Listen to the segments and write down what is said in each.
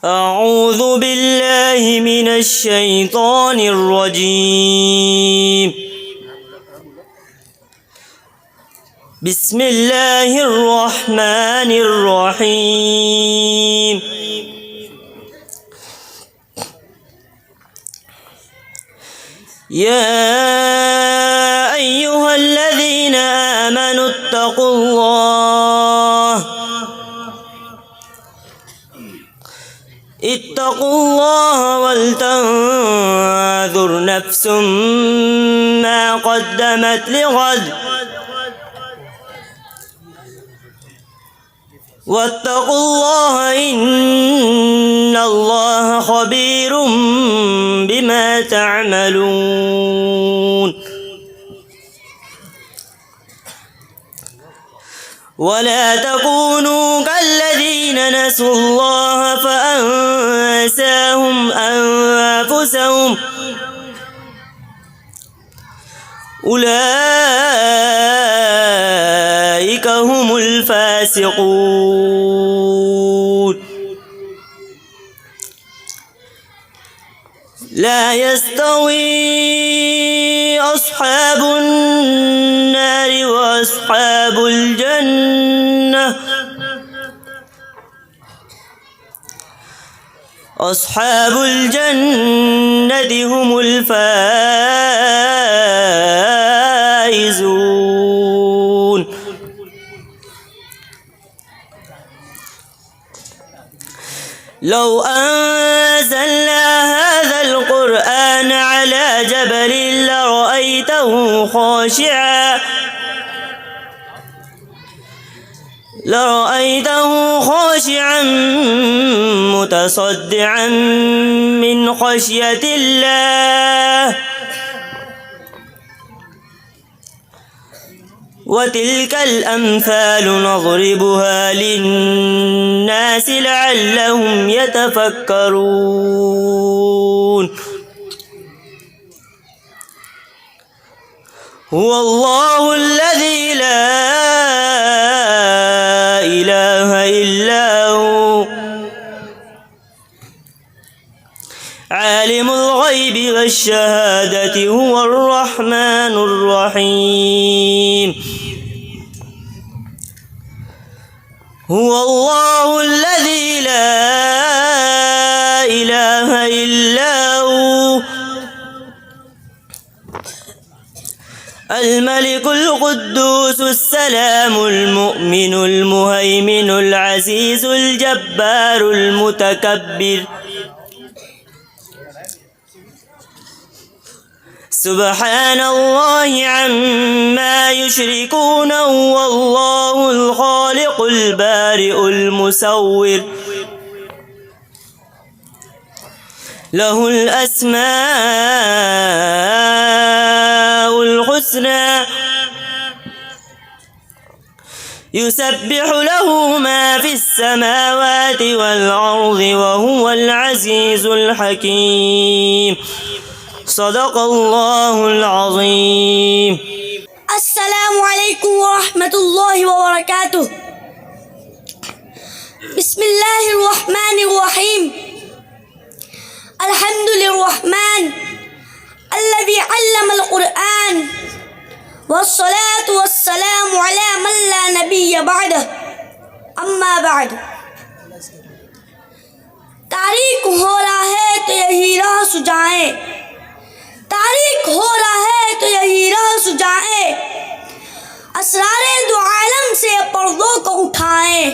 أعوذ بالله من الشيطان الرجيم. بسم الله الرحمن الرحيم. يا أيها الذين آمنوا اتقوا الله ولتنظر نفس ما قدمت لغد واتقوا الله إن الله خبير بما تعملون. ولا تكونوا كالذين نسوا الله فأنساهم أنفسهم أولئك هم الفاسقون. لا يستوي أصحاب النار وأصحاب الجنة أصحاب الجنة هم الفائزون. لو أنزلنا هذا القرآن على جبل لرأيته خاشعا متصدعا من خشية الله. وتلك الأمثال نضربها للناس لعلهم يتفكرون. هو الله الذي لا إله إلا هو عالم الغيب والشهادة هو الرحمن الرحيم. هو الله الذي لا إله إلا هو الملك القدوس السلام المؤمن المهيمن العزيز الجبار المتكبر. سبحان الله عما يشركون. هو الله الخالق البارئ المصور له الأسماء الحسنى يسبح له ما في السماوات والأرض وهو العزيز الحكيم. صدق الله العظيم. السلام عليكم ورحمة الله وبركاته. بسم الله الرحمن الرحيم. الحمد للرحمن الذي علم القرآن والصلاة والسلام على من لا نبي بعده. اما بعد. تاریک ہو رہا ہے تو یہی راہ سجائیں، تاریک ہو رہا ہے تو یہی راہ سجائیں، اسرار دو عالم سے پردوں کو اٹھائیں،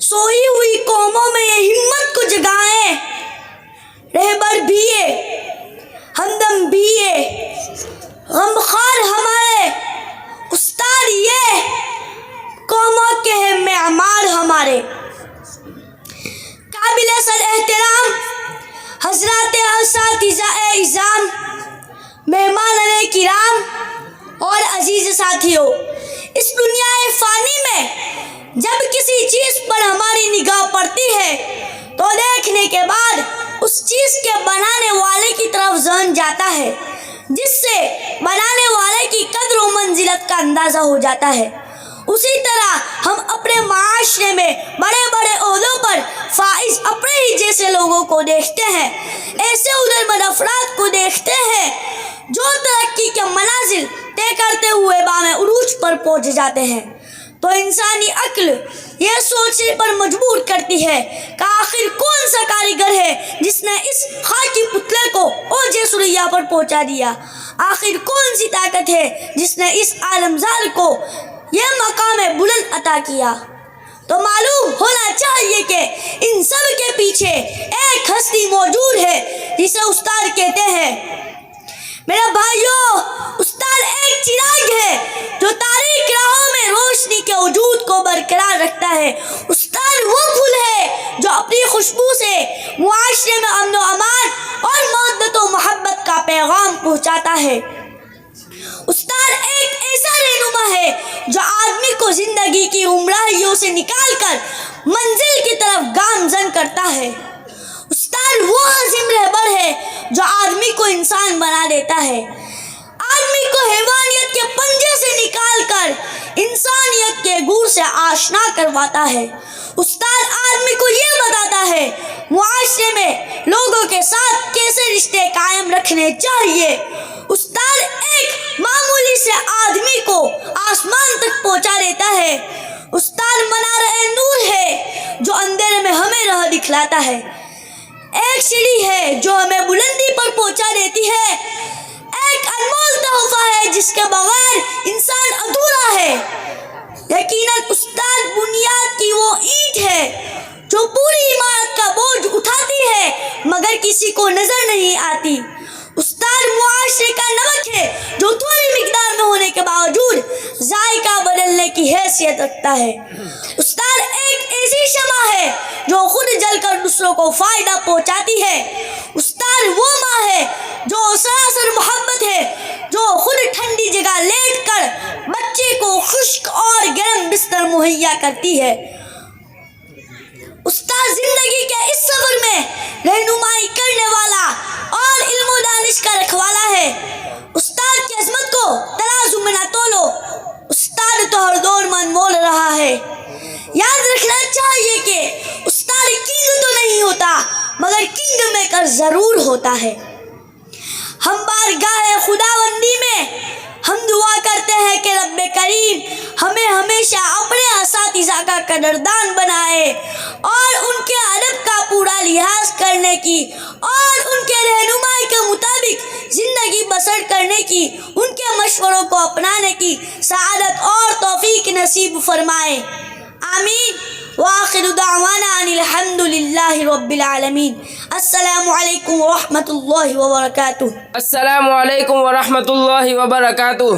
سوئی ہوئی قوموں میں یہ ہمت کو جگائیں، رہبر بھیے ہمدم بھیے غمخوار ہمارے استاد یہ قوموں کے ہیں معمار ہمارے. قابل صد احترام حضرات اساتذہ اعظام، مہمان کرام اور عزیز ساتھیوں، اس دنیا فانی میں جب کسی چیز پر ہماری نگاہ پڑتی ہے تو دیکھنے کے بعد اس چیز کے بنانے والے کی طرف ذہن جاتا ہے، جس سے بنانے والے کی قدر و منزلت کا اندازہ ہو جاتا ہے. اسی طرح ہم اپنے معاشرے میں بڑے بڑے عہدوں پر فائز اپنے ہی کو دیکھتے ہیں، ایسے ہنرمند افراد کو دیکھتے ہیں جو ترقی کے منازل طے کرتے ہوئے بام عروج پر پہنچ جاتے ہیں، تو انسانی عقل یہ سوچنے پر مجبور کرتی ہے کہ آخر کون سا کاریگر ہے جس نے اس خاکی پتلے کو اوج ثریا پر پہنچا دیا، آخر کون سی طاقت ہے جس نے اس عالمزار کو یہ مقام بلند عطا کیا۔ تو معلوم ہونا چاہیے کہ ان سب کے پیچھے ایک ہستی موجود ہے جسے استاد کہتے ہیں۔ میرے بھائیوں، استاد ایک چراغ ہے جو تاریک راہوں میں روشنی کے وجود کو برقرار رکھتا ہے۔ استاد وہ پھول ہے جو اپنی خوشبو سے معاشرے میں امن و امان اور محبت و محبت کا پیغام پہنچاتا ہے۔ استاد ایک ایسا رہنما ہے جو آدمی کو زندگی کی گمراہیوں سے نکال کر منزل کی طرف گامزن کرتا ہے۔ استاد وہ عظیم رہبر ہے جو آدمی کو انسان بنا دیتا ہے، آدمی کو حیوانیت کے پنجے سے نکال کر انسانیت کے گور سے آشنا کرواتا ہے۔ استاد آدمی کو یہ بتاتا ہے معاشرے میں لوگوں کے ساتھ کیسے رشتے قائم رکھنے چاہیے۔ استاد ایک معمولی سے آدمی کو آسمان تک پہنچا دیتا ہے۔ استاد منارہ نور ہے جو اندھیرے میں ہمیں راہ دکھلاتا ہے، ایک سیڑھی ہے جو ہمیں بلندی پر پہنچا دیتی ہے، ایک انمول تحفہ ہے جس کے بغیر انسان ادھورا ہے۔ یقیناً استاد بنیاد کی وہ اینٹ ہے جو پوری عمارت کا بوجھ اٹھاتی ہے مگر کسی کو نظر نہیں آتی۔ استاد معاشرے کا نمک ہے جو تھوڑی مقدار میں ہونے کے باوجود ذائقہ بدلنے کی حیثیت رکھتا ہے۔ استاد ایک ایسی شمع ہے جو خود جل کر دوسروں کو فائدہ پہنچاتی ہے۔ استاد وہ ماں ہے جو سراسر محبت ہے، جو خود ٹھنڈی جگہ لیٹ کر بچے کو خشک اور گرم بستر مہیا کرتی ہے۔ استاد زندگی کے اس سفر میں رہنمائی کرنے والا اور علم و دانش کا رکھوالا ہے۔ استاد کی عظمت کو ترازو میں نہ تولو، استاد تو ہر دور من مول رہا ہے۔ یاد رکھنا چاہیے کہ استاد کنگ تو نہیں ہوتا مگر کنگ میکر ضرور ہوتا ہے۔ ہم بارگاہ خداوندی میں ہم دعا کرتے ہیں کہ رب کریم ہمیں ہمیشہ اپنے اساتذہ کا قدردان بنائے اور ان کے ادب کا پورا لحاظ کرنے کی اور ان کے رہنمائی کے مطابق زندگی بسر کرنے کی، ان کے مشوروں کو اپنانے کی سعادت اور توفیق نصیب فرمائے، آمین۔ وآخر دعوانا ان الحمد للہ رب العالمین۔ السلام علیکم ورحمۃ اللہ وبرکاتہ۔ السلام علیکم ورحمۃ اللہ وبرکاتہ۔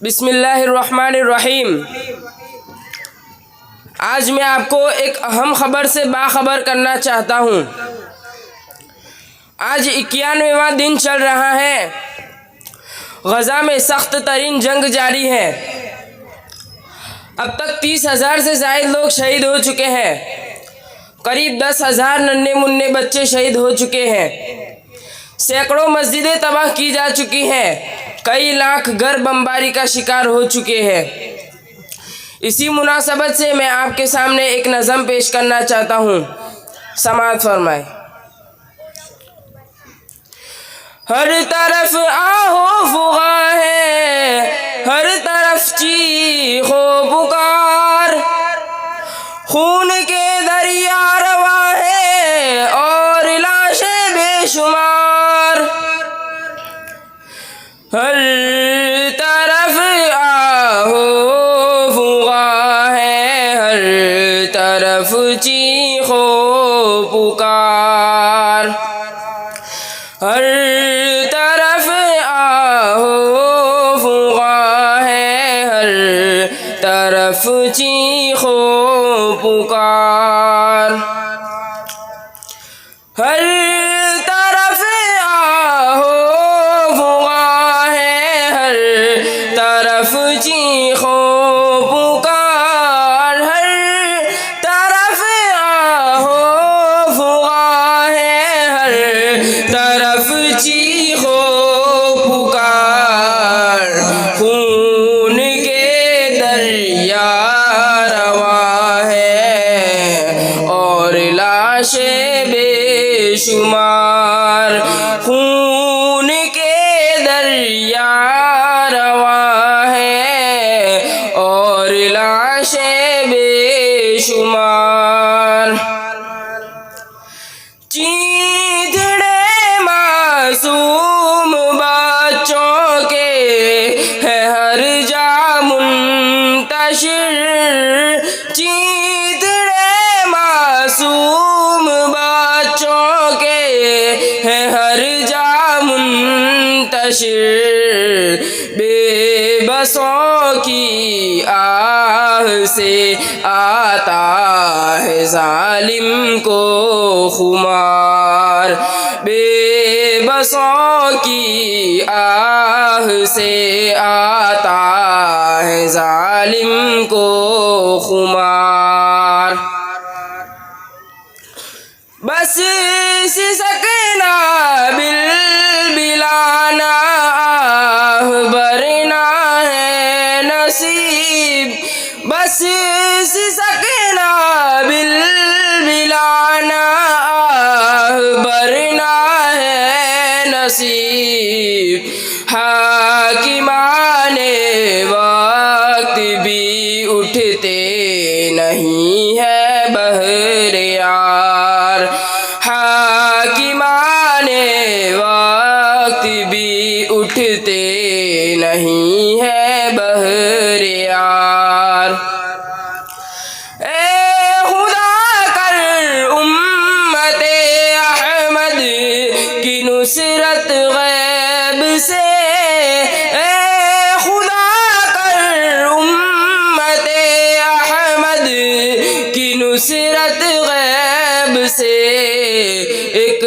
بسم اللہ الرحمن الرحیم۔ آج میں آپ کو ایک اہم خبر سے باخبر کرنا چاہتا ہوں۔ آج 91واں دن چل رہا ہے، غزہ میں سخت ترین جنگ جاری ہے۔ اب تک 30,000 سے زائد لوگ شہید ہو چکے ہیں، قریب 10,000 ننھے منھے بچے شہید ہو چکے ہیں، سینکڑوں مسجدیں تباہ کی جا چکی ہیں، کئی لاکھ گھر بمباری کا شکار ہو چکے ہیں۔ اسی مناسبت سے میں آپ کے سامنے ایک نظم پیش کرنا چاہتا ہوں، سماعت فرمائیں۔ ہر طرف آہو فغاں ہے، ہر طرف چیخ و پکار، خون کے دریا رواں ہے اور لاشیں بے شمار، ہر طرف آہو فغاں ہے، ہر طرف چیخ و پکار، ہر طرف آہو فغاں ہے، ہر طرف چیخ و پکار، ہر طرف آہو فغاں ہے، ہر طرف چیخ و پکار، ہر طرف آہو فغاں ہے، ہر طرف چیخ و پکار، خون کے دریا رواں ہے اور لاشیں بے شمار خون کے دریا رواں ہیں اور لاشیں بے شمار چیتڑے معصوم بچوں کے ہے ہر جا منتشر چیتڑے معصوم بچوں کے ہے ہر جا منتشر بے بسوں کی آہ سے آتا ہے ظالم کو خمار بے بسوں کی آہ سے آتا ہے ظالم کو خمار بس سسکنا بلانا آہ برنا ہے نصیب بس سسکنا بلانا آہ برنا ہے نصیب حاکمان وقت بھی اٹھتے نہیں ہے بہر یار حاکمان وقت بھی اٹھتے نہیں ہے بہر یار اے خدا کر امت احمد کی نصرت غیب سے اے خدا کر امت احمد کی نصرت غیب سے ایک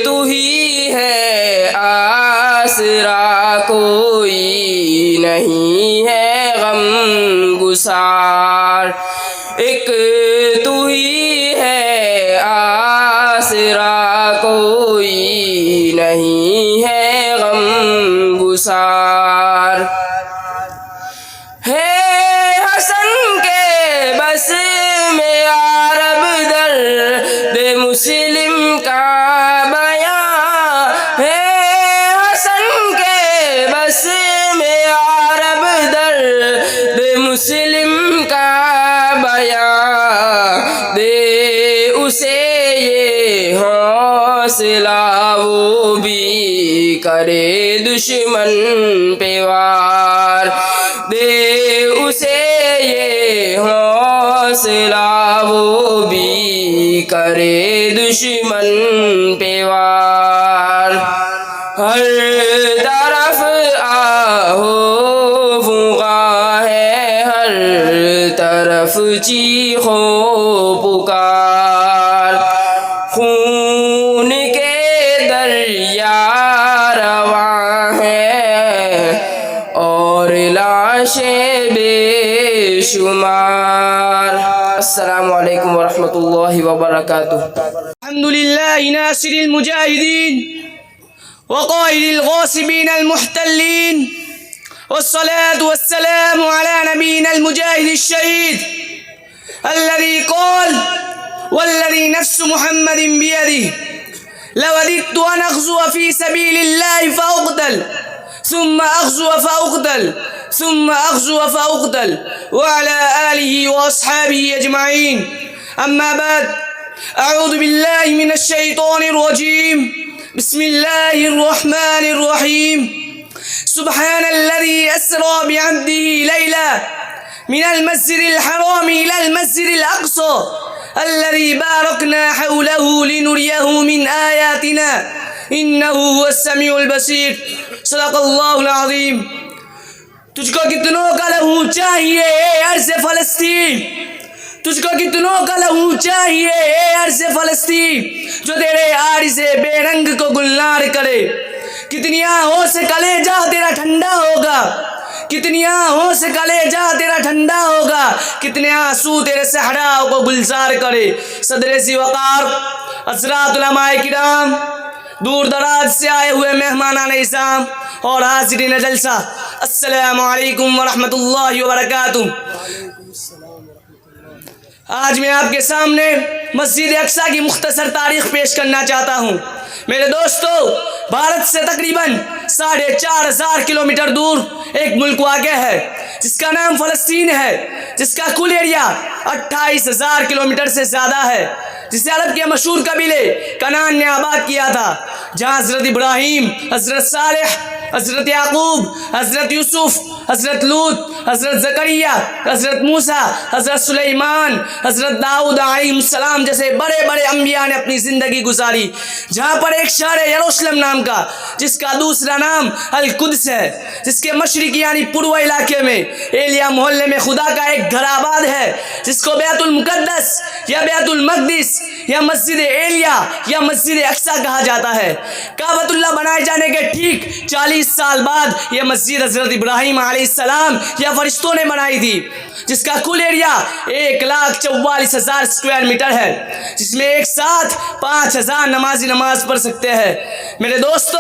تو ہی ہے آسرا کوئی نہیں ہے غم گسار ایک تو ہی ہے آسرا کوئی نہیں ہے غم گسار ہے حسن کے بس میں عرب درد مسلم کا بیان ہے حسن کے بس میں عرب درد مسلم کا بیان دے اسے یہ حوصلہ وہ بھی کرے دشمن پہ وار دے اسے یہ حوصلہ وہ بھی کرے دشمن پہ وار ہر طرف آہو فغاں ہے ہر طرف چیخو پکار خون کے دریا رواں ہیں اور لاشیں بے شمار السلام علیکم ورحمۃ اللہ وبرکاتہ الحمد لله ناصر المجاهدين وقائد الغاصبين المحتلين والصلاة والسلام على نبينا المجاهد الشهيد الذي قال والذي نفس محمد بيده لوددت أن أغزو في سبيل الله فأقتل ثم أغزو فأقتل ثم أغزو فأقتل وعلى آله وأصحابه أجمعين أما بعد أعوذ بالله من الشيطان الرجيم بسم الله الرحمن الرحيم سبحان الذي أسرى بعبده ليلا من المسجد الحرام إلى المسجد الأقصى الذي باركنا حوله لنريه من آياتنا إنه هو السميع البصير صدق الله العظيم تجھ کو کتنوں کا لہو چاہیے اے عرض فلسطین تجھ کو کتنوں کا لہو چاہیے اے عرض فلسطین جو تیرے عارض بے رنگ کو گلنار کرے کتنی آہوں سے کلیجہ تیرا ٹھنڈا ہوگا کتنی آہوں سے کلیجہ تیرا ٹھنڈا ہوگا کتنے آنسو تیرے صحراؤں کو گلزار کرے صدر سی وقار حضرات علماء کرام دور دراز سے آئے ہوئے مہمانان اعظام اور حاضرین جلسہ السلام علیکم ورحمۃ اللہ وبرکاتہ آج میں آپ کے سامنے مسجد اقصیٰ کی مختصر تاریخ پیش کرنا چاہتا ہوں۔ میرے دوستو، بھارت سے تقریباً 4,500 کلومیٹر دور ایک ملک واقع ہے جس کا نام فلسطین ہے، جس کا کل ایریا 28,000 کلومیٹر سے زیادہ ہے، جسے عرب کے مشہور قبیلے کنعان نے آباد کیا تھا، جہاں حضرت ابراہیم، حضرت صالح، حضرت یعقوب، حضرت یوسف، حضرت لوط، حضرت زکریا، حضرت موسیٰ، حضرت سلیمان، حضرت داؤد علیہ السلام جیسے بڑے بڑے انبیاء نے اپنی زندگی گزاری، جہاں پر ایک شہر ہے یروشلم نام کا، جس کا دوسرا نام القدس ہے، جس کے مشرقی یعنی پورو علاقے میں ایلیا محلے میں خدا کا ایک گھر آباد ہے، جس کو بیت المقدس یا بیت المقدس یا مسجد ایلیا یا مسجد اقصیٰ کہا جاتا ہے۔ کعبۃ اللہ بنائے جانے کے ٹھیک 40 سال بعد یہ مسجد حضرت ابراہیم علیہ السلام یا فرشتوں نے بنائی تھی، جس کا کل ایریا 1,44,000 اسکوائر میٹر ہے، جس میں ایک ساتھ 5,000 نمازی نماز پڑھ سکتے ہیں۔ میرے دوستو،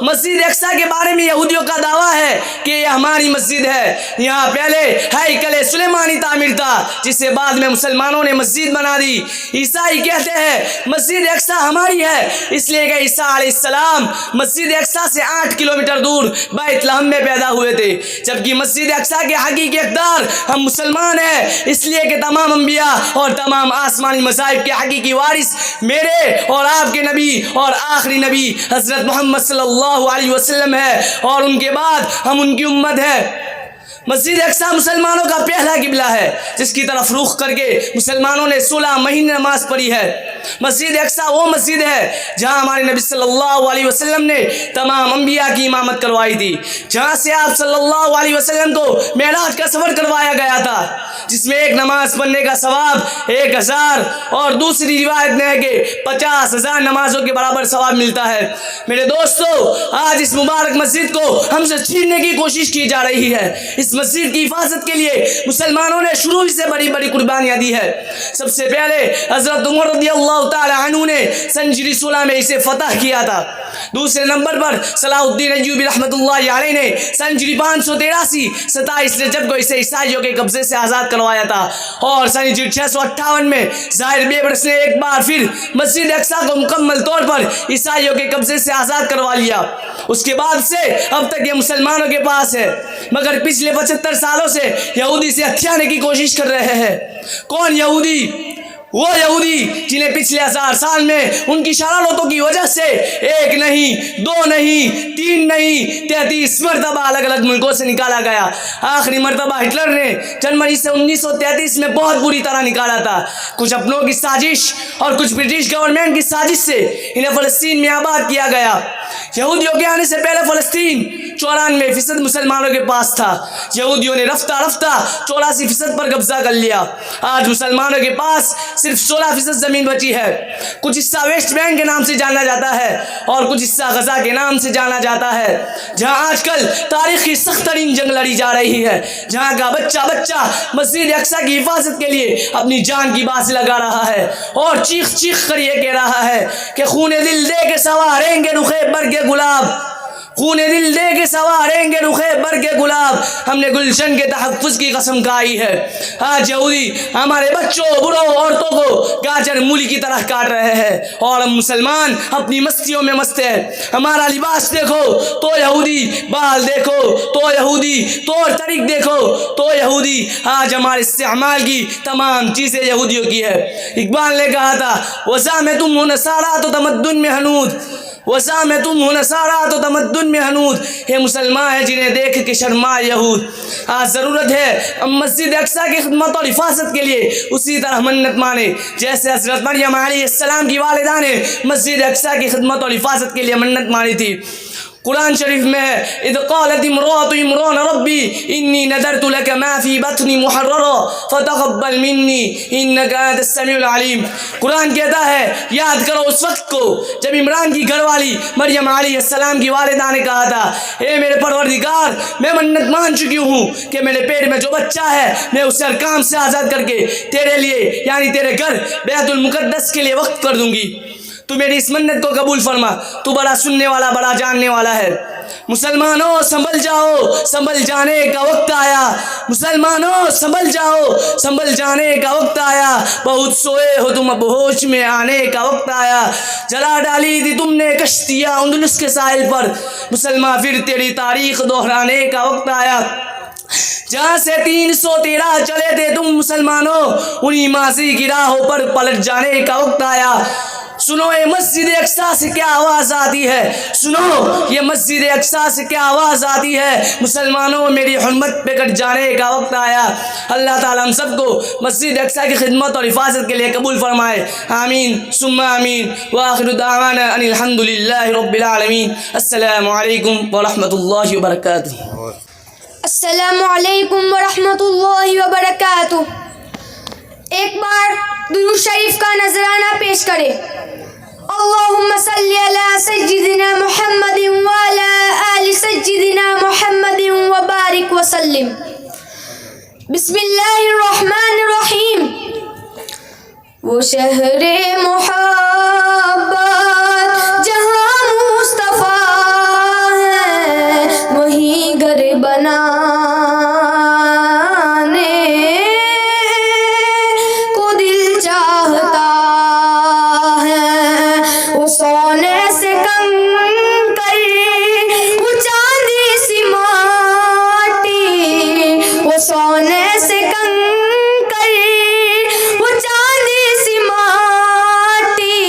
مسجد اقصیٰ کے بارے میں یہودیوں کا دعویٰ ہے کہ یہ ہماری مسجد ہے، یہاں پہلے ہیکل سلیمانی تعمیر تھا جسے بعد میں مسلمانوں نے مسجد بنا دی۔ عیسائی کہتے ہیں مسجد اقصیٰ ہماری ہے، اس لیے کہ عیسیٰ علیہ السلام مسجد اقصیٰ سے 8 کلومیٹر دور بیت لحم میں پیدا ہوئے تھے، جبکہ مسجد اقصیٰ کے حقیقی حقدار ہم مسلمان ہیں، اس لیے کہ تمام انبیاء اور تمام آسمانی مذاہب کے حقیقی وارث میرے اور آپ کے نبی اور آخری نبی حضرت محمد صلی اللہ علیہ وسلم ہے، اور ان کے بعد ہم ان کی امت ہے۔ مسجد اقصیٰ مسلمانوں کا پہلا قبلہ ہے، جس کی طرف رخ کر کے مسلمانوں نے 16 مہینے نماز پڑھی ہے۔ مسجد اقصیٰ وہ مسجد ہے جہاں ہمارے نبی صلی اللہ علیہ وسلم نے تمام انبیاء کی امامت کروائی تھی، جہاں سے آپ صلی اللہ علیہ وسلم کو معراج کا سفر کروایا گیا تھا، جس میں ایک نماز پڑھنے کا ثواب 1,000 اور دوسری روایت میں ہے کہ 50,000 نمازوں کے برابر ثواب ملتا ہے۔ میرے دوستو، آج اس مبارک مسجد کو ہم سے چھیننے کی کوشش کی جا رہی ہے۔ اس مسجد کی حفاظت کے لیے مسلمانوں نے شروع سے بڑی بڑی قربانیاں دی ہے۔ سب سے پہلے حضرت عمر رضی اللہ تعالی عنہ نے سن ہجری 16 میں اسے فتح کیا تھا۔ دوسرے نمبر پر صلاح الدین ایوبی رحمۃ اللہ علیہ نے سن ہجری 583 27 رجب کو اسے عیسائیوں کے قبضے سے آزاد کروایا تھا، اور سن ہجری 658 میں ظاہر بیبرس نے ایک بار پھر مسجد اقصیٰ کو مکمل طور پر عیسائیوں کے قبضے سے آزاد کروا لیا۔ اس کے بعد سے اب تک یہ مسلمانوں کے پاس ہے، مگر پچھلے 75 سالوں سے یہودی سے ہتھیانے کی کوشش کر رہے ہیں۔ کون یہودی؟ وہ یہودی جنہیں پچھلے 1000 سال میں ان کی شرارتوں کی وجہ سے 1 نہیں 2 نہیں 3 نہیں 33 مرتبہ الگ الگ ملکوں سے نکالا گیا۔ آخری مرتبہ ہٹلر نے جنوری سے 1933 میں بہت بری طرح نکالا تھا۔ کچھ اپنوں کی سازش اور کچھ برٹش گورنمنٹ کی سازش سے انہیں فلسطین میں آباد کیا گیا۔ یہودیوں کے آنے سے پہلے فلسطین 94% مسلمانوں کے پاس تھا۔ یہودیوں نے رفتہ رفتہ 84% پر قبضہ کر لیا۔ آج مسلمانوں کے پاس صرف 16% زمین بچی ہے۔ کچھ حصہ ویسٹ بینک کے نام سے جانا جاتا ہے اور کچھ حصہ غزہ کے نام سے جانا جاتا ہے، جہاں آج کل تاریخ کی سخت ترین جنگ لڑی جا رہی ہے، جہاں کا بچہ مسجد اقصیٰ کی حفاظت کے لیے اپنی جان کی باز لگا رہا ہے اور چیخ چیخ کر یہ کہہ رہا ہے کہ خون دل دے کے سواریں گے رخ برگ گلاب، خون دل دے کے سواریں گے رخ برگ گلاب، ہم نے گلشن کے تحفظ کی قسم کھائی ہے۔ آج یہودی ہمارے بچوں، بڑوں، عورتوں کو گاجر مولی کی طرح کاٹ رہے ہیں، اور ہم مسلمان اپنی مستیوں میں مست ہیں۔ ہمارا لباس دیکھو تو یہودی، بال دیکھو تو یہودی، طور طریق دیکھو تو یہودی۔ آج ہمارے استعمال کی تمام چیزیں یہودیوں کی ہے۔ اقبال نے کہا تھا وَزَعْمَتُمْ نَصَارَىٰ تَمَدُّن میں حنود، وَزَعْمَتُمْ نَصَارَىٰ تَمَدُّن میں حنود، یہ مسلمان ہیں جنہیں دیکھ کے شرمائے یہود۔ آج ضرورت ہے ہم مسجد اقصیٰ کی خدمت اور حفاظت کے لیے اسی طرح منت مانے جیسے حضرت مریم علیہ السلام کی والدہ نے مسجد اقصیٰ کی خدمت اور حفاظت کے لیے منت مانی تھی۔ قرآن شریف میں ہے اذ قالت امرأة عمران ربی انی نذرت لک ما فی بطنی محررا فتقبل منی انک انت السمیع العلیم۔ قرآن کہتا ہے یاد کرو اس وقت کو جب عمران کی گھر والی مریم علیہ السلام کی والدہ نے کہا تھا اے میرے پروردگار، میں منت مان چکی ہوں کہ میرے پیٹ میں جو بچہ ہے میں اسے ہر کام سے آزاد کر کے تیرے لیے یعنی تیرے گھر بیت المقدس کے لیے وقف کر دوں گی، تو میری اس منت کو قبول فرما، تو بڑا سننے والا بڑا جاننے والا ہے۔ مسلمانوں سنبھل جاؤ، سنبھل جانے کا وقت آیا، مسلمانوں سنبھل جاؤ، سنبھل جانے کا وقت آیا، بہت سوئے ہو تم اب ہوش میں آنے کا وقت آیا، جلا ڈالی تھی تم نے کشتیاں اندلس کے ساحل پر، مسلمان پھر تیری تاریخ دہرانے کا وقت آیا، جہاں سے 313 چلے تھے تم مسلمانوں، انہی ماضی کی راہوں پر پلٹ جانے کا وقت آیا۔ سنو یہ مسجد اقصیٰ سے کیا آواز آتی ہے، سنو یہ مسجد اقصیٰ سے کیا آواز آتی ہے، مسلمانوں میری حرمت پہ کٹ جانے کا وقت آیا۔ اللہ تعالیٰ ہم سب کو مسجد اقصیٰ کی خدمت اور حفاظت کے لیے قبول فرمائے، آمین ثم آمین، وآخر دعوانا ان الحمد للہ رب العالمین۔ السلام علیکم ورحمۃ اللہ وبرکاتہ۔ السلام علیکم ورحمۃ اللہ وبرکاتہ۔ ایک بار درود شریف کا نذرانہ پیش کرے۔ اللہم صلی علی سیدنا محمد وعلی آل سیدنا محمد وبارک وسلم۔ بسم اللہ الرحمن الرحیم۔ وہ شہر محبت جہاں مصطفیٰ ہے، وہیں گھر بنانے کو دل چاہتا ہے، وہ سونے سے کنکر، وہ چاندی سی ماٹی، وہ سونے سے کنکر، وہ چاندی سی ماٹی،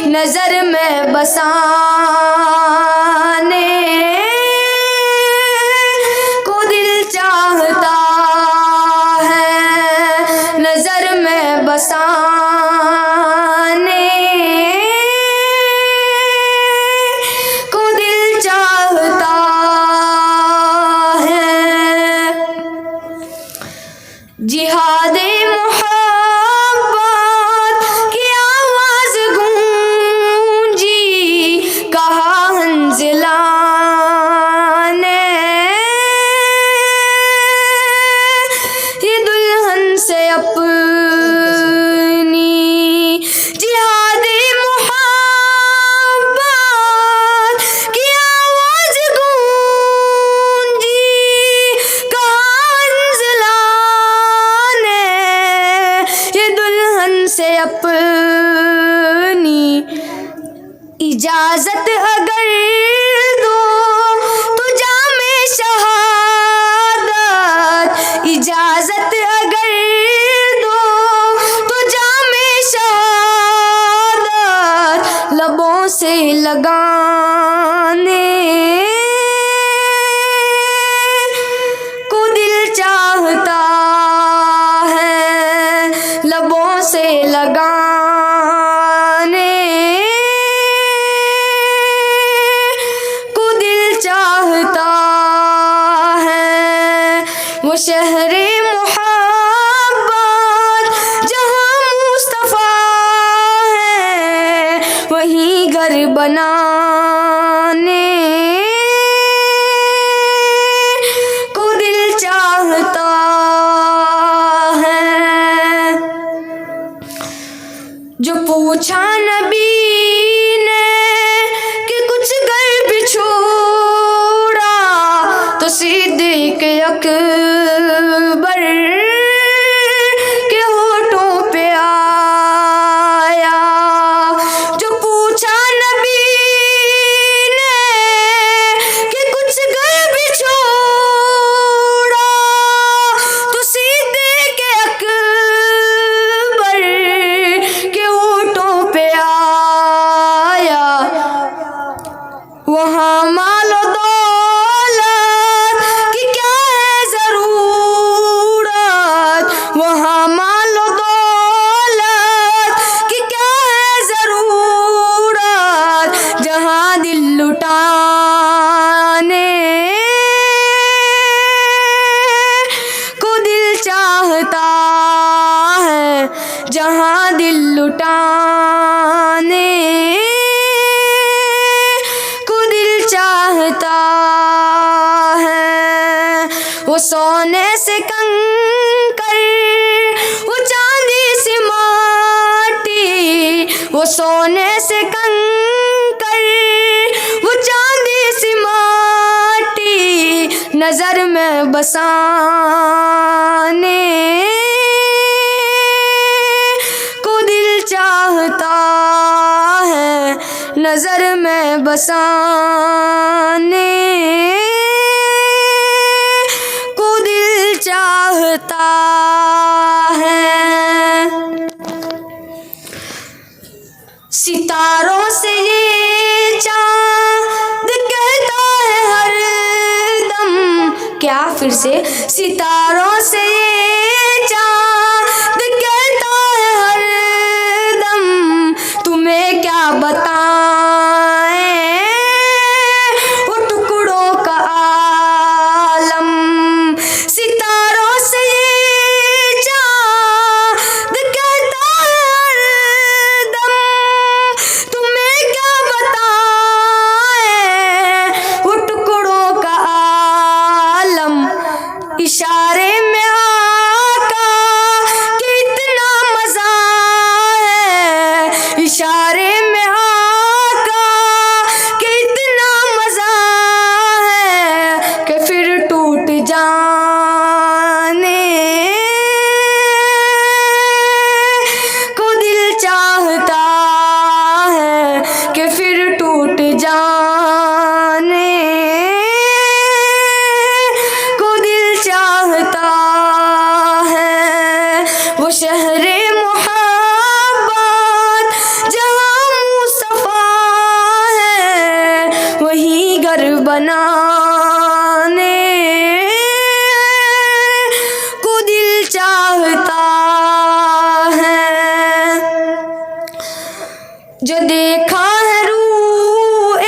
نظر میں بسانے کو دل چاہتا ہے، نظر میں بسانے کو دل چاہتا ہے۔ جہاد محبت کی آواز گونجی، کہا حنظلہ نے یہ دلہن سے اپنی، جہاد محبت کی آواز گونجی، کہا حنظلہ نے یہ دلہن سے اپنی، اجازت اگر دو تو جام شہادت، اجازت اگر دو تو جام شہادت لبوں سے لگانے کو دل چاہتا ہے، لبوں سے لگانے کو دل چاہتا ہے۔ وہ شہر محبت جہاں مصطفیٰ ہے، وہیں گھر بنانے کو دل چاہتا ہے۔ جو پوچھا نبی نے کہ کچھ گھر بھی چھوڑا، تو صدیق اکبر کے ہونٹوں پہ آیا۔ جو پوچھا نبی نے کہ کچھ گھر بھی چھوڑا، تو صدیق اکبر کے ہونٹوں پہ آیا۔ وہاں مال و دولت کی کیا ہے ضرورت، وہاں مال و دولت کی کیا ہے ضرورت، جہاں دل لٹانے کو دل چاہتا ہے، جہاں دل لٹانے کو دل چاہتا ہے۔ وہ سونے سے کنکر، وہ چاندی سی ماٹی، وہ سونے سے کنکر، وہ چاندی سی ماٹی، میں بسانے کو دل چاہتا ہے، نظر میں بسانے کو دل چاہتا ہے۔ ستاروں سے یہ چاند کہتا ہے ہر دم، کیا پھر سے؟ ستاروں سے یہ چاند کہتا ہے ہر دم، تمہیں کیا بتائیں وہ ٹکڑوں کا عالم۔ ستاروں سے یہ چاند کہتا ہے ہر دم، تمہیں کیا بتائیں وہ ٹکڑوں کا عالم۔ اشارے میں آقا کتنا مزہ ہے، اشارے میں آقا کتنا مزہ ہے کہ پھر ٹوٹ جانے کو دل چاہتا ہے، کہ پھر ٹوٹ جانے کو دل چاہتا ہے۔ وہ شہر محبت جہاں مصطفیٰ ہے، وہی گھر بنانے کو دل چاہتا ہے۔ جو دیکھا ہے روح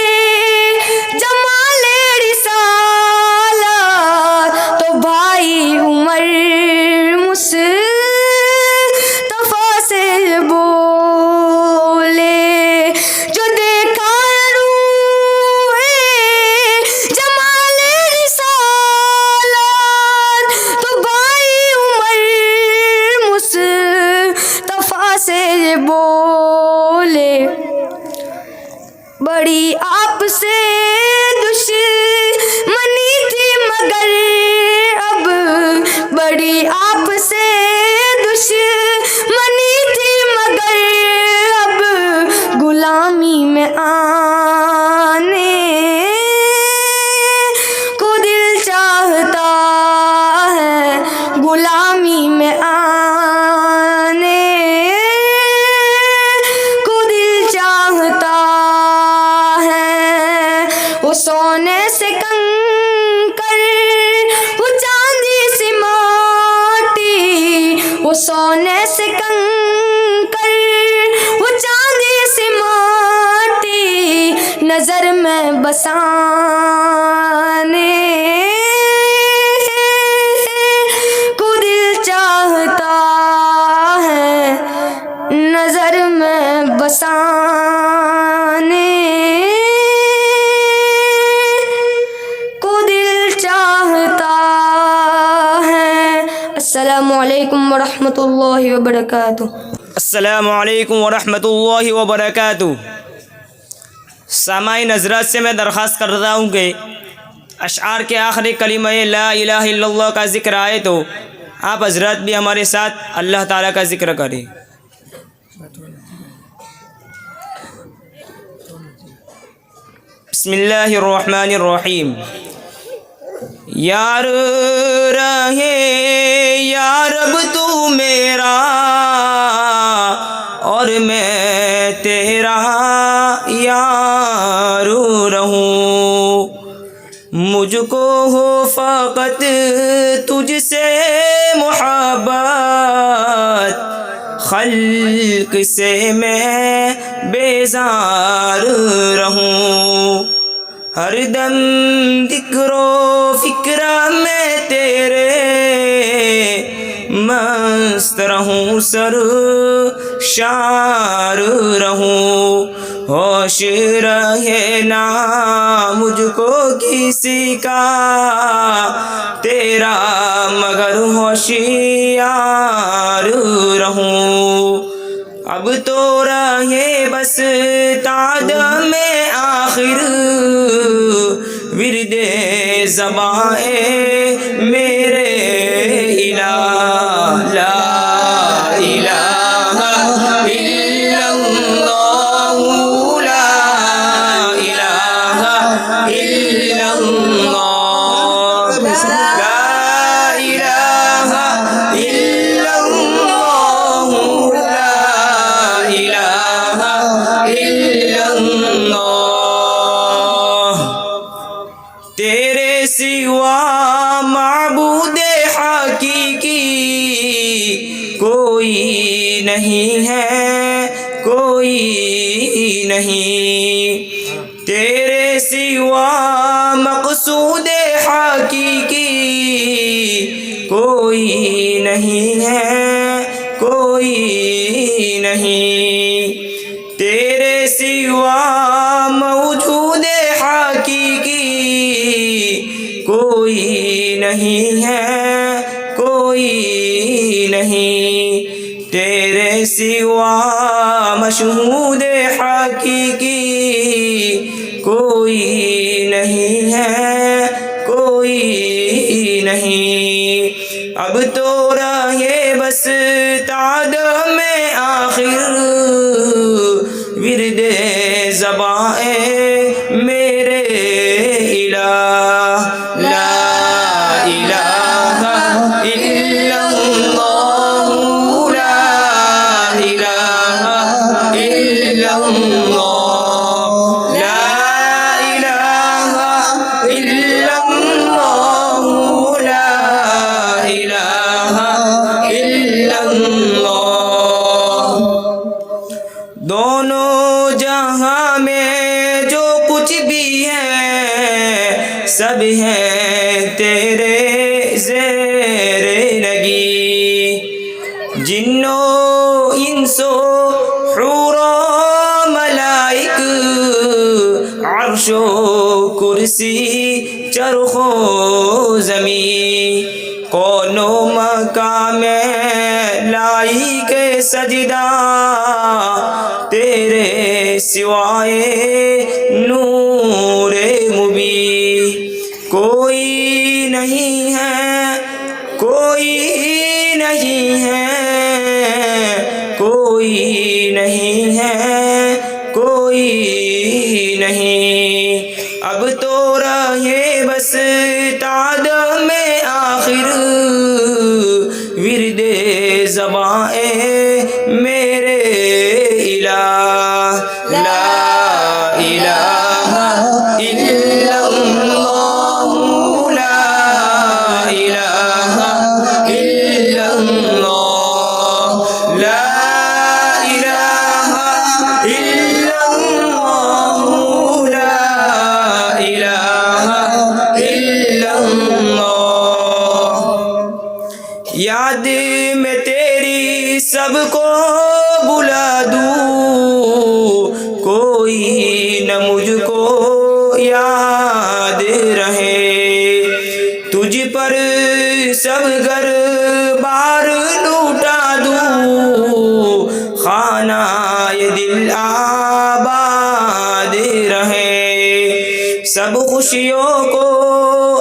جمال رسالت، تو بھائی عمر مصطفیٰ سے بولے۔ جو دیکھا ہے روح جمال رسالت، تو بھائی عمر مصطفیٰ سے بولے۔ بڑی آپ سے دشمنی تھی مگر اب، بڑی آپ سے دشمنی تھی مگر اب غلامی میں آنے کو دل چاہتا ہے، غلامی میں آنے کو دل چاہتا ہے۔ وہ سونے سے کنکر، وہ چاندی سے ماٹی، وہ سونے سے کنکر، وہ چاندی سے ماٹی، نظر میں بسانے کو دل چاہتا ہے، نظر میں بسانے کو دل چاہتا ہے۔ السلام علیکم ورحمۃ اللہ وبرکاتہ۔ السلام علیکم ورحمۃ اللہ وبرکاتہ۔ سامعین حضرات سے میں درخواست کرتا ہوں کہ اشعار کے آخری کلمہ لا الہ الا اللہ کا ذکر آئے تو آپ حضرات بھی ہمارے ساتھ اللہ تعالیٰ کا ذکر کریں۔ بسم اللہ الرحمن الرحیم۔ یار رہے یا رب تو میرا، اور میں تیرا یار رہوں، مجھ کو ہو فقط تجھ سے محبت، خلق سے میں بیزار رہوں، ہر دم ذکر و فکر میں تیرے مست رہوں، سرشار رہوں، ہوش رہے نا مجھ کو کسی کا تیرا مگر ہوشیار رہوں، اب تو رہے بس تعداد میں آخر ورد زباں میرے الہ لا الہ الا اللہ لا الہ الا اللہ لا الہ الا اللہ لا الہ الا اللہ تیرے سوا معبود حقیقی کوئی نہیں ہے کوئی نہیں تیرے سوا مقصود حقیقی کوئی نہیں ہے کوئی نہیں تیرے سوا موجود حقیقی کوئی نہیں ہے کوئی نہیں تیرے سوا مشہود حقیقی کوئی نہیں ہے کوئی نہیں اب تو رہے بس تعدم آخر ورد زباں میرے الہ لا الہ الا اللہ لا الہ الا اللہ لا الہ الا اللہ لا الہ الا اللہ دونوں جہاں میں جو کچھ بھی ہے سب ہے تیرے زیر نگی جنو انسو حور و ملائک عرش و کرسی چرخ و زمین کون و مقام لائی کے سجدہ تیرے سوائے نور مبین کوئی نہیں ہے کوئی نہیں ہے کوئی نہیں ہے کوئی نہیں اب تو رہے بس تعدم آخر ورد زباں میرے الہ لا الہ الا اللہ لا الہ الا اللہ لا الہ الا اللہ لا الہ الا اللہ یاد میں تیری سب کو بلا دوں کوئی نہ مجھ کو یاد رہے تجھ پر سب گھر بار لوٹا دوں خانہ یہ دل آباد رہے سب خوشیوں کو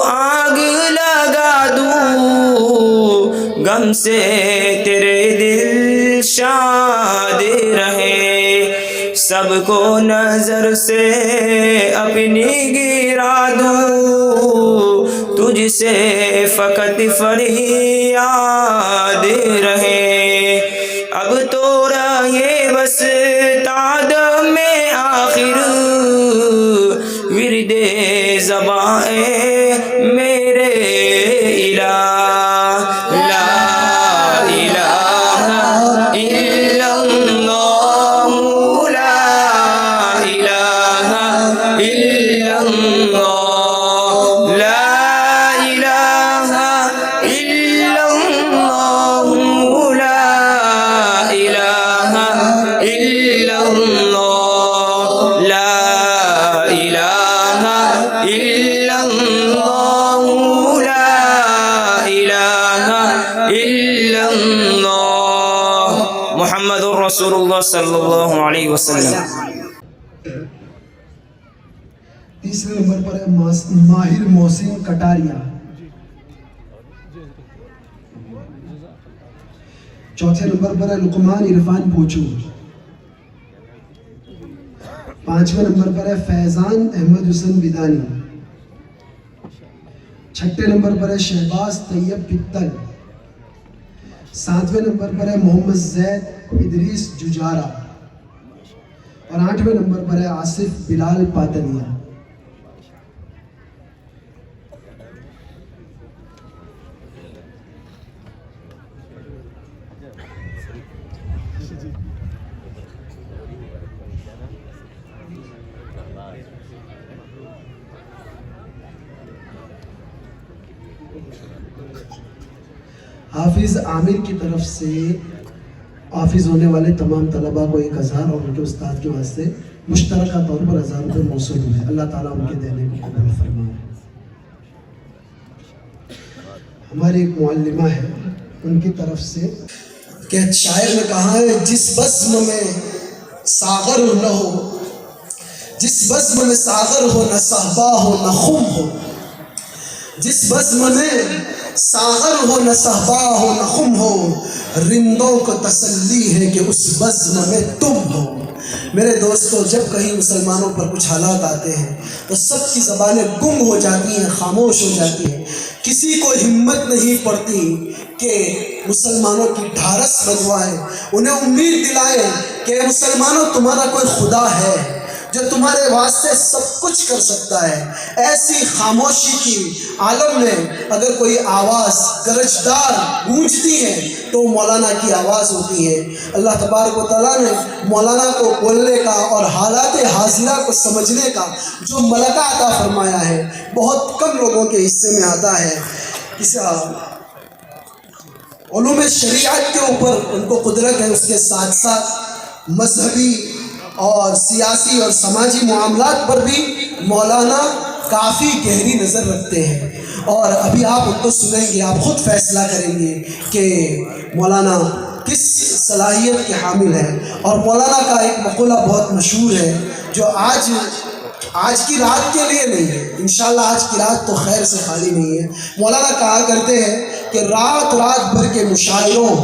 آگ لگا دوں غم سے تیرے دل شاد رہے سب کو نظر سے اپنی گرا دوں تجھ سے فقط فریاد رہے اب تو رہے بس تعدم آخر ورد زباں میرے الہ لا الہ الا اللہ لا الہ الا اللہ لا الہ الا اللہ لا الہ الا اللہ لا الہ الا اللہ لا الہ الا اللہ محمد رسول اللہ صلی اللہ علیہ وسلم تیسرے نمبر پر ہے ماہر محسن کٹاریا. چوتھے نمبر پر ہے لقمان عرفان پوچو. پانچویں نمبر پر ہے فیضان احمد حسن بدانی. چھٹے نمبر پر ہے شہباز طیب پتل. ساتویں نمبر پر ہے محمد زید ادریس ججارہ. اور آٹھویں نمبر پر ہے آصف بلال پاتنیا. حافظ عامر کی طرف سے حافظ ہونے والے تمام طلباء کو 1000 اور ان کے استاد کے واسطے مشترکہ طور پر 1000 روپے موصول ہوئے. اللہ تعالیٰ ان کے دینے کو قبول فرمائے. ہماری ایک معلمہ ہے, ان کی طرف سے کہ شاعر نے کہا ہے جس بزم میں ساغر نہ ہو, جس بزم میں ساغر ہو نہ صحبا ہو نہ خم ہو, جس بزم میں ساغر ہو نہ صحبا ہو نہ خم ہو, رندوں کو تسلی ہے کہ اس بزم میں تم ہو. میرے دوستو, جب کہیں مسلمانوں پر کچھ حالات آتے ہیں تو سب کی زبانیں گنگ ہو جاتی ہیں, خاموش ہو جاتی ہیں. کسی کو ہمت نہیں پڑتی کہ مسلمانوں کی ڈھارس بنوائے, انہیں امید دلائے کہ مسلمانوں تمہارا کوئی خدا ہے جو تمہارے واسطے سب کچھ کر سکتا ہے. ایسی خاموشی کی عالم میں اگر کوئی آواز گرجدار گونجتی ہے تو مولانا کی آواز ہوتی ہے. اللہ تبارک و تعالیٰ نے مولانا کو بولنے کا اور حالات حاضرہ کو سمجھنے کا جو ملکہ عطا فرمایا ہے, بہت کم لوگوں کے حصے میں آتا ہے. اس علوم شریعت کے اوپر ان کو قدرت ہے, اس کے ساتھ ساتھ مذہبی اور سیاسی اور سماجی معاملات پر بھی مولانا کافی گہری نظر رکھتے ہیں. اور ابھی آپ ان کو سنیں گے, آپ خود فیصلہ کریں گے کہ مولانا کس صلاحیت کے حامل ہیں. اور مولانا کا ایک مقولہ بہت مشہور ہے جو آج کی رات کے لیے نہیں ہے, انشاءاللہ آج کی رات تو خیر سے خالی نہیں ہے. مولانا کہا کرتے ہیں کہ رات بھر کے مشاعروں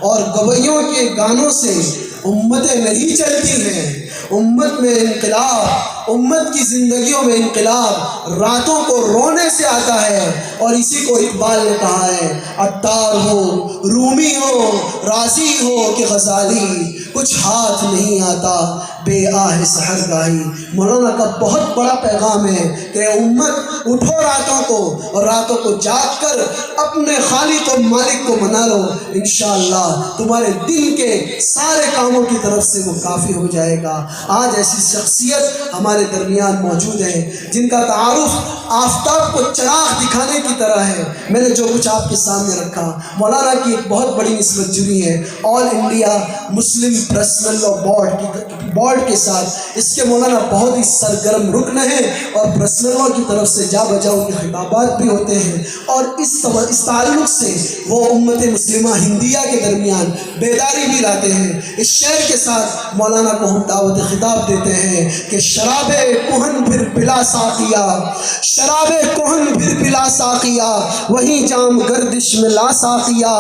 اور گویوں کے گانوں سے امتیں نہیں چلتی ہیں. امت میں انقلاب, امت کی زندگیوں میں انقلاب راتوں کو رونے سے آتا ہے. اور اسی کو اقبال نے کہا ہے, عطار ہو, رومی ہو, رازی ہو کہ غزالی, کچھ ہاتھ نہیں آتا بے آہ سحر گاہی. مولانا کا بہت بڑا پیغام ہے کہ امت اٹھو راتوں کو, اور راتوں کو جاگ کر اپنے خالق و مالک کو منا لو. انشاءاللہ تمہارے دن کے سارے کاموں کی طرف سے وہ کافی ہو جائے گا. آج ایسی شخصیت ہمارے درمیان موجود ہے جن کا تعارف آفتاب کو چراغ دکھانے کی طرح ہے. میں نے جو کچھ آپ کے سامنے رکھا, مولانا کی ایک بہت بڑی نسبت جڑی ہے آل انڈیا مسلم پرسنل لا بورڈ کے ساتھ. اس کے مولانا بہت ہی سرگرم رکن ہیں اور پرسنل لا کی طرف سے جا بجا ان کے خطابات بھی ہوتے ہیں. اور اس تعلق سے وہ امت مسلمہ ہندیہ کے درمیان بیداری بھی لاتے ہیں. اس شعر کے ساتھ مولانا کو ہم دعوت خطاب دیتے ہیں کہ شراب کہن پھر پلا ساقیا, شراب کہن پھر پلا ساقیا, وہیں جام گردش میں لا ساقیا.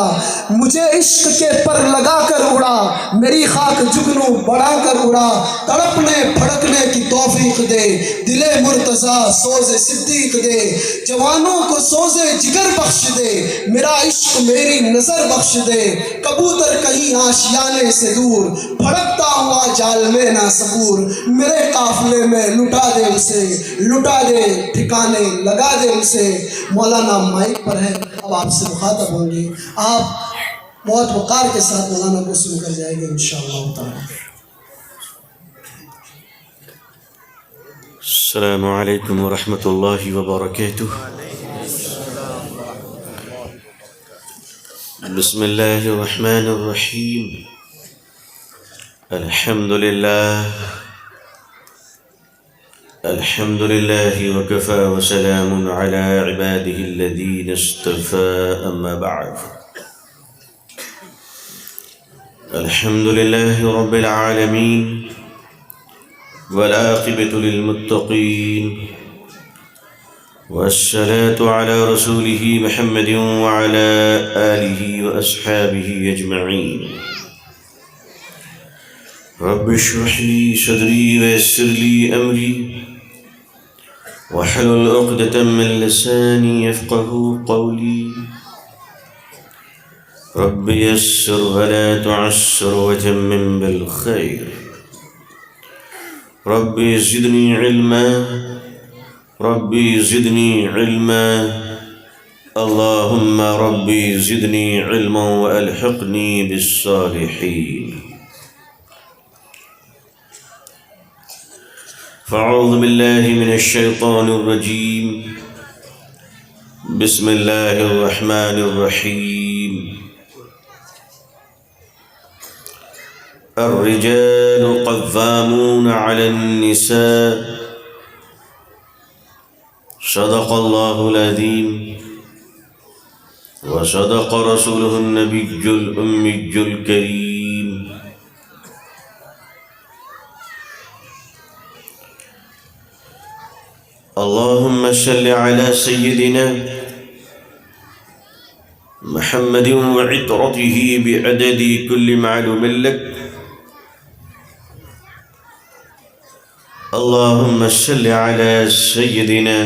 مجھے عشق کے پر لگا کر اڑا, میری خاک جگنو بڑھا کر اڑا. تڑپنے پھڑکنے کی توفیق دے, دل مرتضیٰ سوز صدیق دے. جوانوں کو سوز جگر بخش دے, میرا عشق میری نظر بخش دے. کبوتر کہیں آشیانے سے دور, پھڑکتا ہوا جال میں نہ صبور. میرے قافلے میں لٹا دے اسے, لٹا دے ٹھکانے لگا دے اسے. مولانا مائک پر ہے, اب آپ سے مخاطب ہوں گے. آپ بہت وقار کے ساتھ مولانا کو سن کر جائیں گے انشاءاللہ تعالی. السلام علیکم ورحمۃ اللہ وبرکاتہ. بسم اللہ الرحمن الرحیم. الحمد لله وكفى وسلام على عباده الذين اصطفى أما بعد. الحمد لله رب العالمين والعاقبة للمتقين والصلاة على رسوله محمد وعلى آله وأصحابه أجمعين. رب اشرح لي صدري ويسر لي أمري واحلل عقدة من لساني يفقه قولي. رب يسر ولا تعسر وتمم بالخير. رب زدني علما ربي زدني علما. اللهم ربي زدني علما وألحقني بالصالحين. فأعوذ بالله من الشيطان الرجيم. بسم الله الرحمن الرحيم. الرجال قوامون على النساء. صدق الله العظيم وصدق رسوله النبي الأمي الكريم. اللهم صل على سيدنا محمد وعطرته بعدد كل معلوم لك. اللهم صل على سيدنا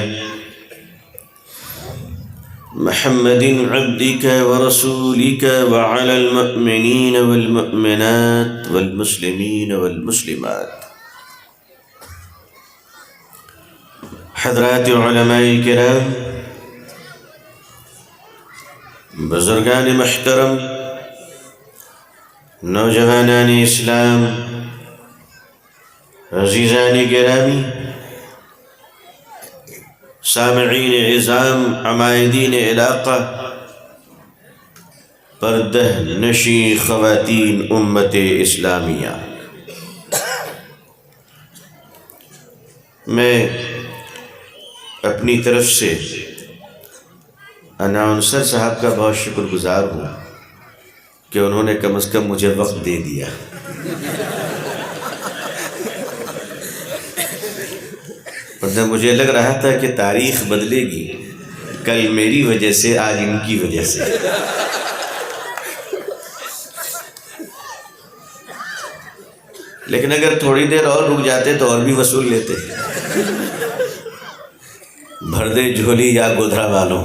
محمد عبدك ورسولك وعلى المؤمنين والمؤمنات والمسلمين والمسلمات. حضرات علماء کرام، بزرگان محترم، نوجوانان اسلام، عزیزان گرامی، سامعین عظام، عمائدین علاقہ، پردہ نشی خواتین امت اسلامیہ، میں اپنی طرف سے اناؤنسر صاحب کا بہت شکر گزار ہوں کہ انہوں نے کم از کم مجھے وقت دے دیا. ورنہ مجھے لگ رہا تھا کہ تاریخ بدلے گی، کل میری وجہ سے، آج ان کی وجہ سے. لیکن اگر تھوڑی دیر اور رک جاتے تو اور بھی وصول لیتے. بھر دے جھولی یا گودھرا والوں.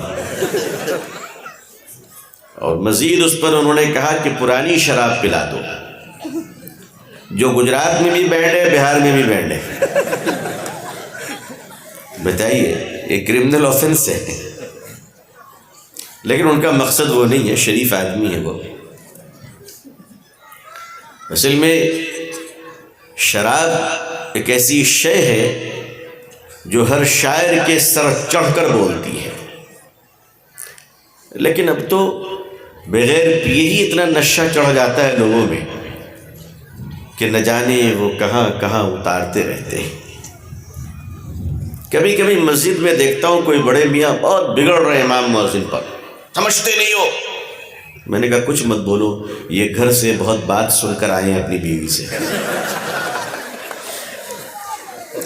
اور مزید اس پر انہوں نے کہا کہ پرانی شراب پلا دو، جو گجرات میں بھی بینڈ ہے، بہار میں بھی بینڈ ہے. بتائیے، یہ کرمنل آفنس ہے، لیکن ان کا مقصد وہ نہیں ہے. شریف آدمی ہے وہ. اصل میں شراب ایک ایسی شے ہے جو ہر شاعر کے سر چڑھ کر بولتی ہے، لیکن اب تو بغیر پیے ہی اتنا نشہ چڑھ جاتا ہے لوگوں میں کہ نہ جانے وہ کہاں کہاں اتارتے رہتے ہیں. کبھی کبھی مسجد میں دیکھتا ہوں کوئی بڑے میاں بہت بگڑ رہے امام مؤذن پر، سمجھتے نہیں ہو. میں نے کہا کچھ مت بولو، یہ گھر سے بہت بات سن کر آئے ہیں اپنی بیوی سے.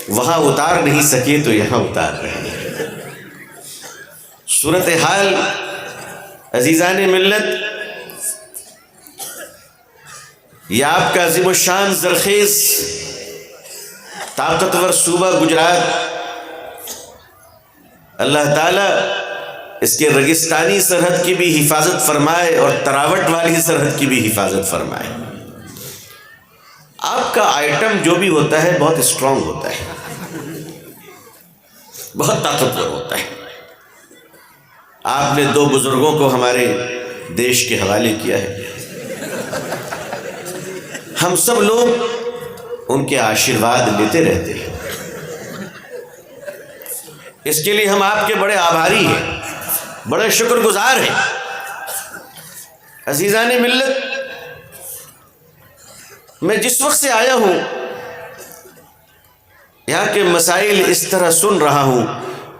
وہاں اتار نہیں سکے تو یہاں اتار رہے ہیں. صورتحال عزیزان ملت، یہ آپ کا عظیم الشان زرخیز طاقتور صوبہ گجرات، اللہ تعالیٰ اس کے ریگستانی سرحد کی بھی حفاظت فرمائے اور تراوٹ والی سرحد کی بھی حفاظت فرمائے. آپ کا آئٹم جو بھی ہوتا ہے بہت اسٹرانگ ہوتا ہے، بہت طاقتور ہوتا ہے. آپ نے دو بزرگوں کو ہمارے دیش کے حوالے کیا ہے. ہم سب لوگ ان کے آشیرواد لیتے رہتے ہیں. اس کے لیے ہم آپ کے بڑے آبھاری ہیں، بڑے شکر گزار ہیں. عزیزان ملت، میں جس وقت سے آیا ہوں یہاں کے مسائل اس طرح سن رہا ہوں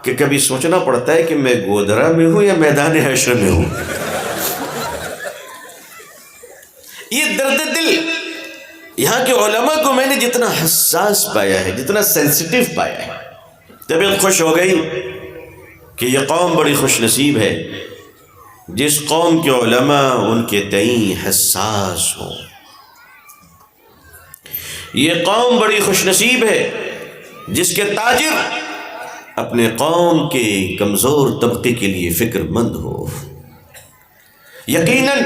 کہ کبھی سوچنا پڑتا ہے کہ میں گودھرا میں ہوں یا میدان حشر میں ہوں. یہ درد دل یہاں کے علماء کو میں نے جتنا حساس پایا ہے، جتنا سینسیٹیو پایا ہے. طبیعت خوش ہو گئی کہ یہ قوم بڑی خوش نصیب ہے جس قوم کے علماء ان کے تئیں حساس ہوں. یہ قوم بڑی خوش نصیب ہے جس کے تاجر اپنے قوم کے کمزور طبقے کے لیے فکر مند ہو. یقیناً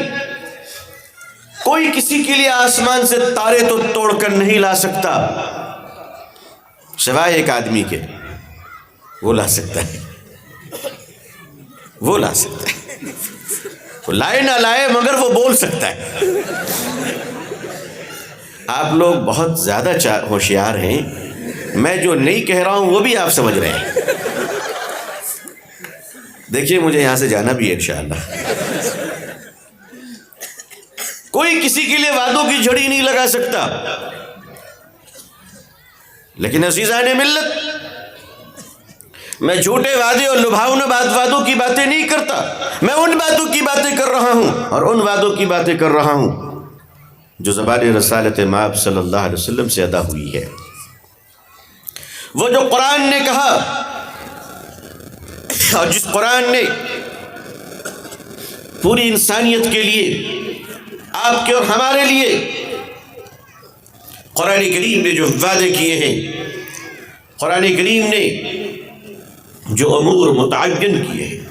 کوئی کسی کے لیے آسمان سے تارے تو توڑ کر نہیں لا سکتا سوائے ایک آدمی کے. وہ لا سکتا ہے، وہ لا سکتا ہے. وہ لائے نہ لائے مگر وہ بول سکتا ہے. آپ لوگ بہت زیادہ ہوشیار ہیں. میں جو نہیں کہہ رہا ہوں وہ بھی آپ سمجھ رہے ہیں. دیکھیے مجھے یہاں سے جانا بھی ہے انشاءاللہ. کوئی کسی کے لیے وعدوں کی جھڑی نہیں لگا سکتا. لیکن عزیزان ملت، میں جھوٹے وعدے اور لبھاؤن وعدوں کی باتیں نہیں کرتا. میں ان باتوں کی باتیں کر رہا ہوں اور ان وعدوں کی باتیں کر رہا ہوں جو زبان رسالت مآب صلی اللہ علیہ وسلم سے ادا ہوئی ہے. وہ جو قرآن نے کہا اور جس قرآن نے پوری انسانیت کے لیے، آپ کے اور ہمارے لیے، قرآن کریم نے جو وعدے کیے ہیں، قرآن کریم نے جو امور متعین کیے ہیں،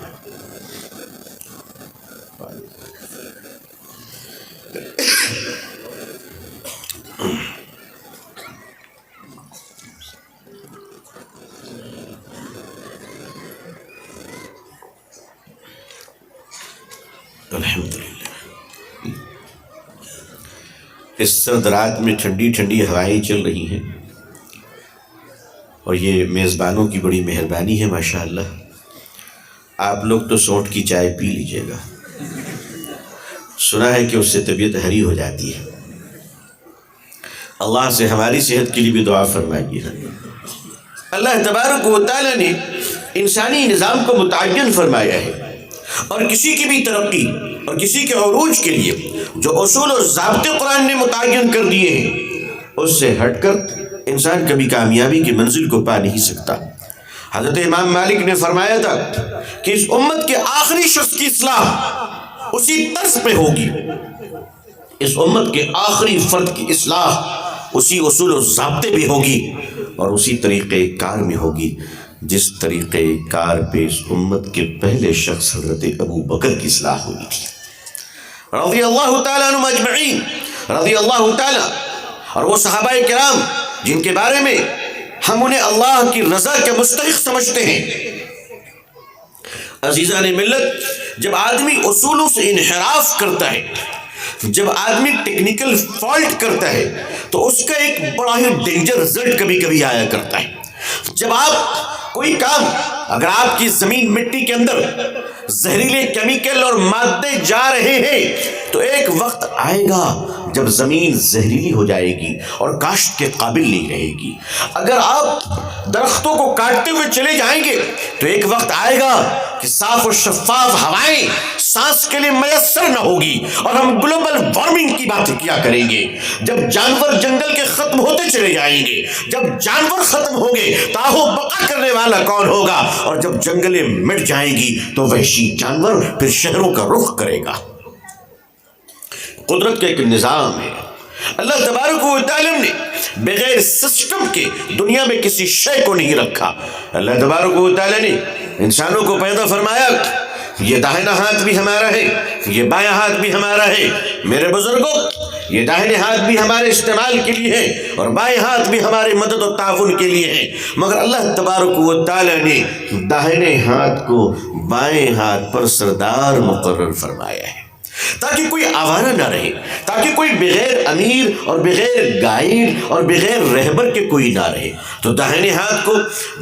الحمدللہ اس سرد رات میں ٹھنڈی ٹھنڈی ہوائیں چل رہی ہیں اور یہ میزبانوں کی بڑی مہربانی ہے ماشاءاللہ. آپ لوگ تو سونٹ کی چائے پی لیجئے گا. سنا ہے کہ اس سے طبیعت ہری ہو جاتی ہے. اللہ سے ہماری صحت کے لیے بھی دعا فرمائیے. اللہ تبارک و تعالیٰ نے انسانی نظام کو متعین فرمایا ہے اور کسی کی بھی ترقی اور کسی کے عروج کے لیے جو اصول اور ضابطے قرآن نے متعین کر دیے ہیں اس سے ہٹ کر انسان کبھی کامیابی کی منزل کو پا نہیں سکتا. حضرت امام مالک نے فرمایا تھا کہ اس امت کے آخری شخص کی اصلاح اسی طرز پہ ہوگی. اس امت کے آخری فرد کی اصلاح اسی اصول و ضابطے بھی ہوگی اور اسی طریقہ کار میں ہوگی جس طریقہ کار پہ اس امت کے پہلے شخص حضرت ابو بکر کی اصلاح ہوئی تھی رضی اللہ تعالیٰ عنہم اجمعین. رضی اللہ تعالیٰ اور وہ صحابہ کرام جن کے بارے میں ہم انہیں اللہ کی رضا کے مستحق سمجھتے ہیں. عزیزان ملت، جب آدمی اصولوں سے انحراف کرتا ہے، جب آدمی ٹیکنیکل فالٹ کرتا ہے تو اس کا ایک بڑا ہی ڈینجر رزلٹ کبھی کبھی آیا کرتا ہے. جب آپ کوئی کام، اگر آپ کی زمین مٹی کے اندر زہریلے کیمیکل اور مادے جا رہے ہیں تو ایک وقت آئے گا جب زمین زہریلی ہو جائے گی اور کاشت کے قابل نہیں رہے گی. اگر آپ درختوں کو کاٹتے ہوئے چلے جائیں گے تو ایک وقت آئے گا کہ صاف و شفاف ہوائیں سانس کے لیے میسر نہ ہوگی اور ہم گلوبل وارمنگ کی باتیں کیا کریں گے. جب جانور جنگل کے ختم ہوتے چلے جائیں گے، جب جانور ختم ہوں گے تاہو بقا کرنے والا کون ہوگا؟ اور جب جنگلیں مٹ جائیں گی تو وحشی جانور پھر شہروں کا رخ کرے گا. قدرت کا ایک نظام ہے. اللہ تبارک و تعالیٰ نے بغیر سسٹم کے دنیا میں کسی شے کو نہیں رکھا. اللہ تبارک و تعالیٰ نے انسانوں کو پیدا فرمایا، یہ داہنا ہاتھ بھی ہمارا ہے، یہ بایاں ہاتھ بھی ہمارا ہے. میرے بزرگوں، یہ داہنے ہاتھ بھی ہمارے استعمال کے لیے ہے اور بائیں ہاتھ بھی ہمارے مدد و تعاون کے لیے ہے. مگر اللہ تبارک و تعالیٰ نے داہنے ہاتھ کو بائیں ہاتھ پر سردار مقرر فرمایا ہے تاکہ کوئی آوارہ نہ رہے، تاکہ کوئی بغیر امیر اور بغیر گائیڈ اور بغیر رہبر کے کوئی نہ رہے. تو داہنے ہاتھ کو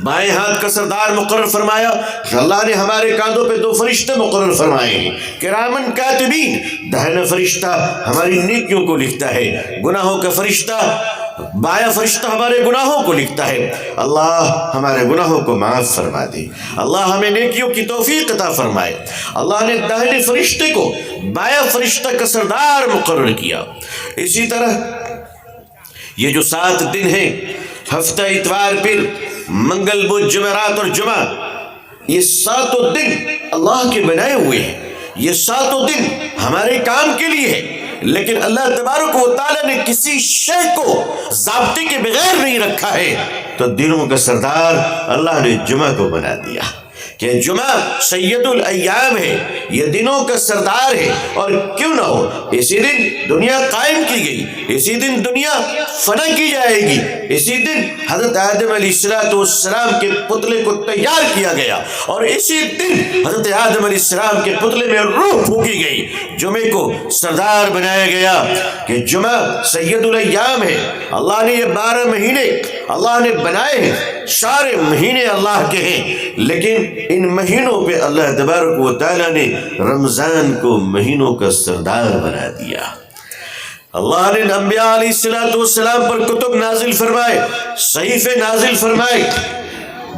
بائیں ہاتھ کا سردار مقرر فرمایا. اللہ نے ہمارے کاندھوں پہ 2 فرشتے مقرر فرمائے ہیں، کرامن کاتبین. داہنا فرشتہ ہماری نیکیوں کو لکھتا ہے، گناہوں کا فرشتہ، بایاں فرشتہ ہمارے گناہوں کو لکھتا ہے. اللہ ہمارے گناہوں کو معاف فرما دے، اللہ ہمیں نیکیوں کی توفیق عطا فرمائے. اللہ نے داہنے فرشتے کو بایاں فرشتہ کا سردار مقرر کیا. اسی طرح یہ جو 7 دن ہیں، ہفتہ، اتوار، پھر منگل، بدھ، جمعرات اور جمعہ، یہ ساتوں دن اللہ کے بنائے ہوئے ہیں، یہ ساتوں دن ہمارے کام کے لیے ہے، لیکن اللہ تبارک و تعالیٰ نے کسی شے کو ضابطے کے بغیر نہیں رکھا ہے، تو دنوں کا سردار اللہ نے جمعہ کو بنا دیا کہ جمعہ سید الایام ہے، یہ دنوں کا سردار ہے، اور کیوں نہ ہو اسی دن دنیا قائم کی گئی، اسی دن دنیا فنا کی جائے گی، اسی دن حضرت آدم علیہ السلام کے پتلے کو تیار کیا گیا، اور اسی دن حضرت آدم علیہ السلام کے پتلے میں روح پھونکی گئی، جمعے کو سردار بنایا گیا کہ جمعہ سید الایام ہے۔ اللہ نے یہ 12 مہینے اللہ نے بنائے ہیں، سارے مہینے اللہ کے ہیں، لیکن ان مہینوں پہ اللہ تبارک و تعالیٰ نے رمضان کو مہینوں کا سردار بنا دیا۔ اللہ نے انبیاء علیہ السلام پر کتب نازل فرمائے، صحیفے نازل فرمائے،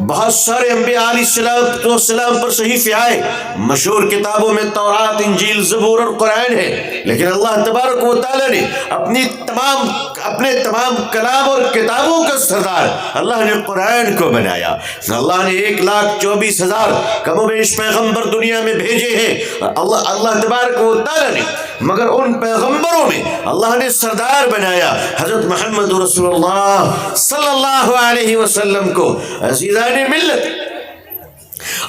بہت سارے انبیاء علیہ السلام پر صحیفے آئے، مشہور کتابوں میں تورات، انجیل، زبور اور قرآن ہے، لیکن اللہ تبارک و تعالیٰ نے اپنے تمام کلام اور کتابوں کا سردار اللہ نے قرآن کو بنایا۔ اللہ نے 1,24,000 کم و بیش پیغمبر دنیا میں بھیجے ہیں اللہ تبارک و تعالیٰ نے، مگر ان پیغمبروں میں اللہ نے سردار بنایا حضرت محمد رسول اللہ صلی اللہ علیہ وسلم کو۔ عزیزان ملت،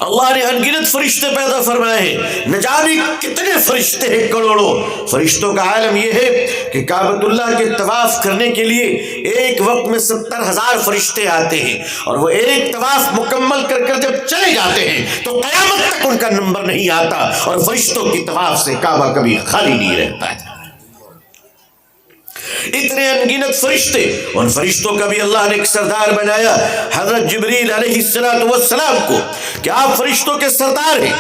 اللہ نے انگنت فرشتے پیدا فرمائے ہیں، نہ جانے کتنے فرشتے ہیں، کروڑوں فرشتوں کا عالم یہ ہے کہ کعبۃ اللہ کے طواف کرنے کے لیے ایک وقت میں 70,000 فرشتے آتے ہیں، اور وہ ایک طواف مکمل کر کر جب چلے جاتے ہیں تو قیامت تک ان کا نمبر نہیں آتا، اور فرشتوں کی طواف سے کعبہ کبھی خالی نہیں رہتا ہے۔ اتنے انگنت فرشتے، ان فرشتوں کا بھی اللہ نے ایک سردار بنایا حضرت جبریل علیہ السلام کو کہ آپ فرشتوں کے سردار ہیں،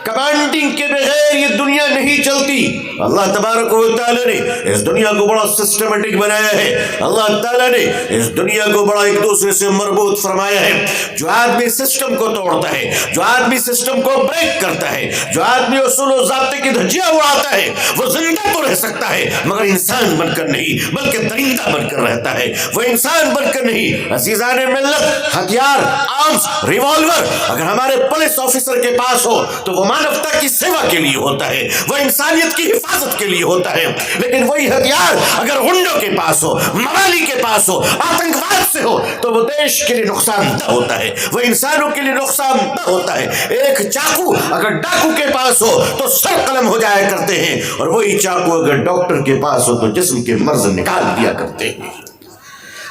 کمانڈنگ کے بغیر یہ دنیا نہیں چلتی۔ اللہ تبارک و تعالیٰ نے اس دنیا کو بڑا سسٹمیٹک بنایا ہے، اللہ تعالیٰ نے اس دنیا کو بڑا ایک دوسرے سے مربوط فرمایا ہے۔ جو آدمی سسٹم کو توڑتا ہے، جو آدمی سسٹم کو بریک کرتا ہے، جو آدمی اصول و ضابطے کی دھجیاں اڑاتا ہے، وہ زندہ تو رہ سکتا ہے مگر انسان بن کر نہیں، بلکہ درندہ بن کر رہتا ہے، وہ انسان بن کر نہیں۔ عزیزان ملت، ہتھیار، آرمز، ریوالور اگر ہمارے پولیس آفیسر کے پاس ہو تو وہ مانوتا کی سیوا کے لیے ہوتا ہے، وہ انسانیت کی حفاظت کے لیے ہوتا ہے، لیکن وہی ہتھیار اگر غنڈوں کے پاس ہو، موالی کے پاس ہو، آتنکواد سے ہو تو وہ دیش کے لیے نقصان دہ ہوتا ہے، وہ انسانوں کے لیے نقصان دہ ہوتا ہے۔ ایک چاقو اگر ڈاکو کے پاس ہو تو سر قلم ہو جایا کرتے ہیں، اور وہی چاقو اگر ڈاکٹر کے پاس ہو تو جسم کے مرض نکال دیا کرتے ہیں۔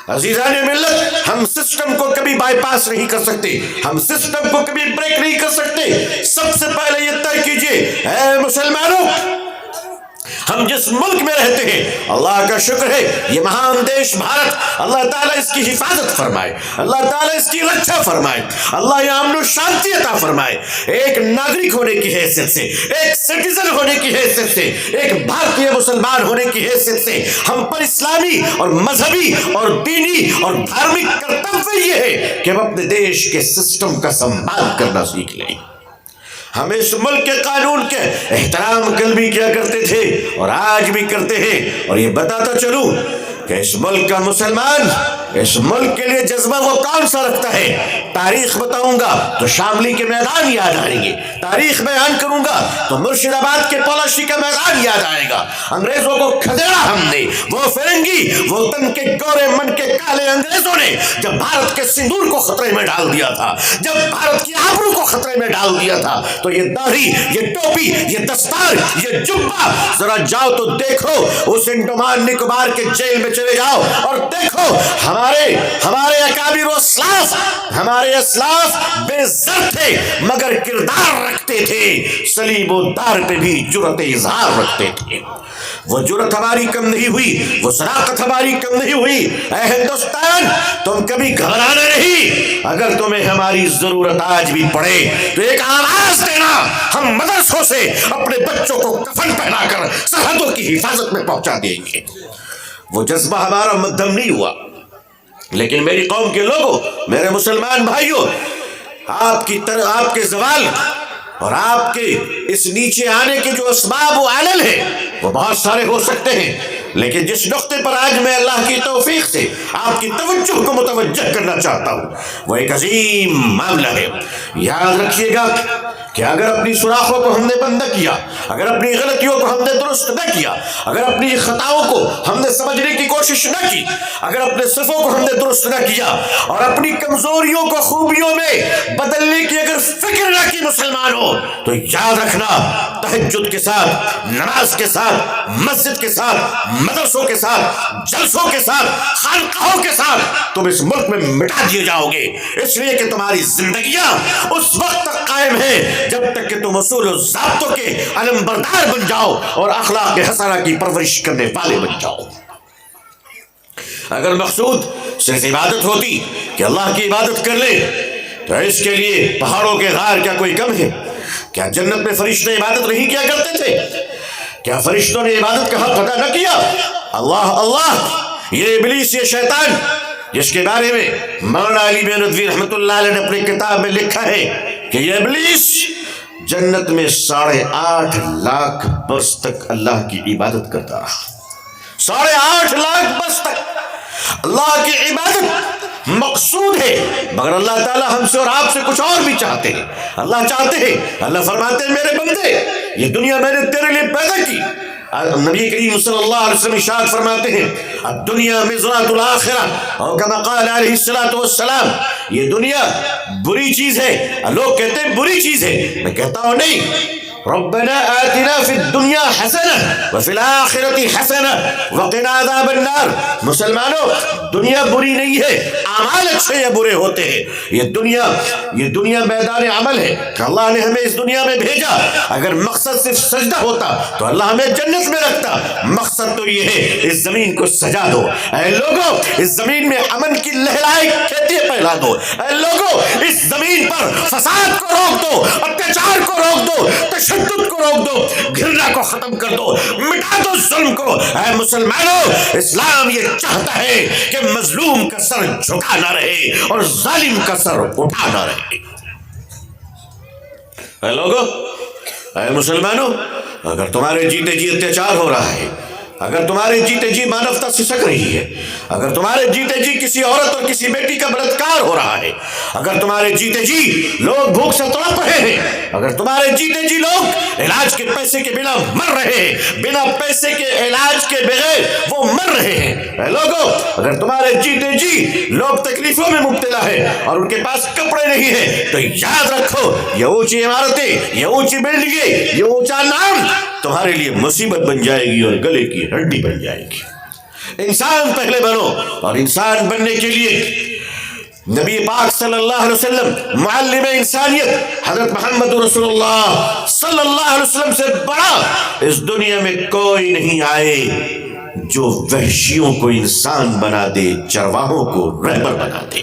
عزیزان ملت، ہم سسٹم کو کبھی بائی پاس نہیں کر سکتے، ہم سسٹم کو کبھی بریک نہیں کر سکتے۔ سب سے پہلے یہ طے کیجئے، اے مسلمانوں، ہم جس ملک میں رہتے ہیں، اللہ کا شکر ہے یہ مہان دیش بھارت، اللہ تعالیٰ اس کی حفاظت فرمائے، اللہ تعالیٰ اس کی رکھا فرمائے، اللہ یہ امن و شانتی عطا فرمائے۔ ایک ناگرک ہونے کی حیثیت سے، ایک سٹیزن ہونے کی حیثیت سے، ایک بھارتی مسلمان ہونے کی حیثیت سے ہم پر اسلامی اور مذہبی اور دینی اور دھارمک کرتویہ یہ ہے کہ ہم اپنے دیش کے سسٹم کا سنبھال کرنا سیکھ لیں۔ ہم اس ملک کے قانون کے احترام کل بھی کیا کرتے تھے اور آج بھی کرتے ہیں، اور یہ بتاتا چلوں کہ اس ملک کا مسلمان اس ملک کے لیے جذبہ وہ کون سا رکھتا ہے۔ تاریخ بتاؤں گا تو شاملی کے میدان یاد آئیں گے، تاریخ بیان کروں گا تو مرشد آباد کے پولاشی کا میدان یاد آئے گا۔ انگریزوں کو کھدیڑا ہم نے، وہ فرنگی، وہ تن کے گورے من کے کالے انگریزوں نے جب بھارت کے سندور کو خطرے میں ڈال دیا تھا، جب بھارت کی آبرو کو خطرے میں ڈال دیا تھا، تو یہ داڑھی، یہ ٹوپی، یہ دستار، یہ جبہ، ذرا جاؤ تو دیکھو اس انڈمان نکوبار کے جیل میں چلے جاؤ اور دیکھو ہمارے اکابر و اسلاف، ہمارے اسلاف بے زر تھے مگر کردار رکھتے تھے، صلیب و دار پہ بھی جرأت اظہار رکھتے تھے۔ وہ جرأت ہماری کم نہیں ہوئی، وہ صداقت ہماری کم نہیں ہوئی۔ اے ہندوستان، تم کبھی گھبرانا نہیں، اگر تمہیں ہماری ضرورت آج بھی پڑے تو ایک آواز دینا، ہم مدرسوں سے اپنے بچوں کو کفن پہنا کر سرحدوں کی حفاظت میں پہنچا دیں گے۔ وہ جذبہ ہمارا مدھم نہیں ہوا، لیکن میری قوم کے لوگوں، میرے مسلمان بھائیوں، آپ کے زوال اور آپ کے اس نیچے آنے کے جو اسباب و علل ہیں وہ بہت سارے ہو سکتے ہیں، لیکن جس نقطے پر آج میں اللہ کی توفیق سے آپ کی توجہ کو متوجہ کرنا چاہتا ہوں وہ ایک عظیم معاملہ ہے. یاد رکھیے گا کہ اگر اپنی سوراخوں کو ہم نے بند نہ کیا، اگر اپنی غلطیوں کو ہم نے درست نہ کیا، اگر اپنی خطاؤں کو ہم نے سمجھنے کی کوشش نہ کی، اگر اپنے صفوں کو ہم نے درست نہ کیا اور اپنی کمزوریوں کو خوبیوں میں بدلنے کی اگر فکر نہ کی مسلمان ہو، تو یاد رکھنا تہجد کے ساتھ، نماز کے ساتھ، مسجد کے ساتھ، مدرسوں کے ساتھ، جلسوں کے ساتھ، خانقاہوں کے ساتھ تم اس ملک میں مٹا دیے جاؤ گے، اس لیے کہ تمہاری زندگیاں اس وقت تک قائم ہیں جب تک کہ تم اصول و ضابطوں کے علم بردار بن جاؤ اور اخلاق حسنہ کی پرورش کرنے والے بن جاؤ. اگر مقصود صرف عبادت ہوتی کہ اللہ کی عبادت کر لے تو اس کے لیے پہاڑوں کے غار کیا کوئی کم ہے؟ کیا جنت میں فرشتے عبادت نہیں کیا کرتے تھے؟ کیا فرشتوں نے عبادت کا حق ادا نہ کیا؟ اللہ اللہ، یہ ابلیس، یہ شیطان جس کے بارے میں مولانا علی بن ندوی رحمۃ اللہ علیہ نے اپنی کتاب میں لکھا ہے کہ یہ ابلیس جنت میں 8.5 لاکھ برس تک اللہ کی عبادت کرتا رہا. 8.5 لاکھ برس تک اللہ کی عبادت مقصود ہے، مگر اللہ تعالیٰ ہم سے اور آپ سے کچھ اور بھی چاہتے ہیں. اللہ چاہتے ہیں، اللہ فرماتے ہیں میرے بندے یہ دنیا میں نے تیرے لیے پیدا کی. نبی کریم صلی اللہ علیہ وسلم ارشاد فرماتے ہیں الدنیا مزرعۃ الآخرہ، اور کما قال علیہ الصلوۃ والسلام، یہ دنیا بری چیز ہے. لوگ کہتے ہیں بری چیز ہے، میں کہتا ہوں نہیں. ربنا آتنا فی الدنیا حسنہ وفی الآخرۃ حسنہ وقنا عذاب النار. مسلمانوں دنیا بری نہیں ہے، اعمال اچھے یا برے ہوتے ہیں. یہ دنیا میدان عمل ہے کہ اللہ نے ہمیں اس دنیا میں بھیجا. اگر مقصد صرف سجدہ ہوتا تو اللہ ہمیں جنت میں رکھتا. مقصد تو یہ ہے اس زمین کو سجا دو. اے لوگوں اس زمین میں امن کی لہرائے کھیتیاں پھیلا دو. اے لوگوں اس زمین پر فساد کو روک دو، اتیاچار کو روک دو، تشدد کو روک دو، گھرنا کو ختم کر دو، مٹا دو ظلم کو. اے مسلمانوں اسلام یہ چاہتا ہے کہ مظلوم کا سر جھکا نہ رہے اور ظالم کا سر اٹھا نہ رہے. اے لوگوں، اے مسلمانوں، اگر تمہارے جیتے جی اتیاچار ہو رہا ہے، اگر تمہارے جیتے جی مانوتا سسک رہی ہے، اگر تمہارے جیتے جی کسی عورت اور کسی بیٹی کا بلاತ್ಕಾರ ہو رہا ہے، اگر تمہارے جیتے جی لوگ بھوک سے تڑپ رہے ہیں، اگر تمہارے جیتے جی لوگ علاج کے پیسے کے بنا مر رہے ہیں، بنا پیسے کے علاج کے بغیر وہ مر رہے ہیں. اے لوگوں اگر تمہارے جیتے جی لوگ تکلیفوں میں مبتلا ہے اور ان کے پاس کپڑے نہیں ہیں، تو یاد رکھو یہ اونچی عمارتیں، یہ اونچی بلڈنگیں، یہ اونچا نام تمہارے لیے مصیبت بن جائے گی اور گلے کی ہڈی بن جائے گی. انسان پہلے بنو، اور انسان بننے کے لیے نبی پاک صلی اللہ علیہ وسلم معلم انسانیت حضرت محمد رسول اللہ صلی اللہ علیہ وسلم سے بڑا اس دنیا میں کوئی نہیں آئے جو وحشیوں کو انسان بنا دے، چرواہوں کو رہبر بنا دے.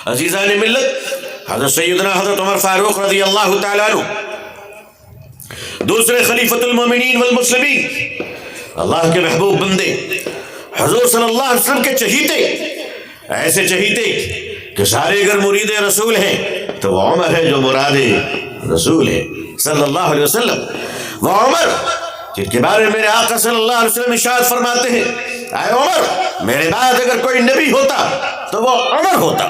عزیزان ملت، حضرت سیدنا حضرت عمر فاروق رضی اللہ تعالیٰ عنہ دوسرے خلیفۃ المومنین والمسلمین، اللہ کے محبوب بندے، حضور صلی اللہ علیہ وسلم کے چہیتے، ایسے چہیتے کہ سارے اگر مرید رسول ہیں تو وہ عمر ہے جو مراد رسول ہے صلی اللہ علیہ وسلم. وہ عمر جن کے بارے میں میرے آقا صلی اللہ علیہ وسلم ارشاد فرماتے ہیں اے عمر میرے بعد اگر کوئی نبی ہوتا تو وہ عمر ہوتا.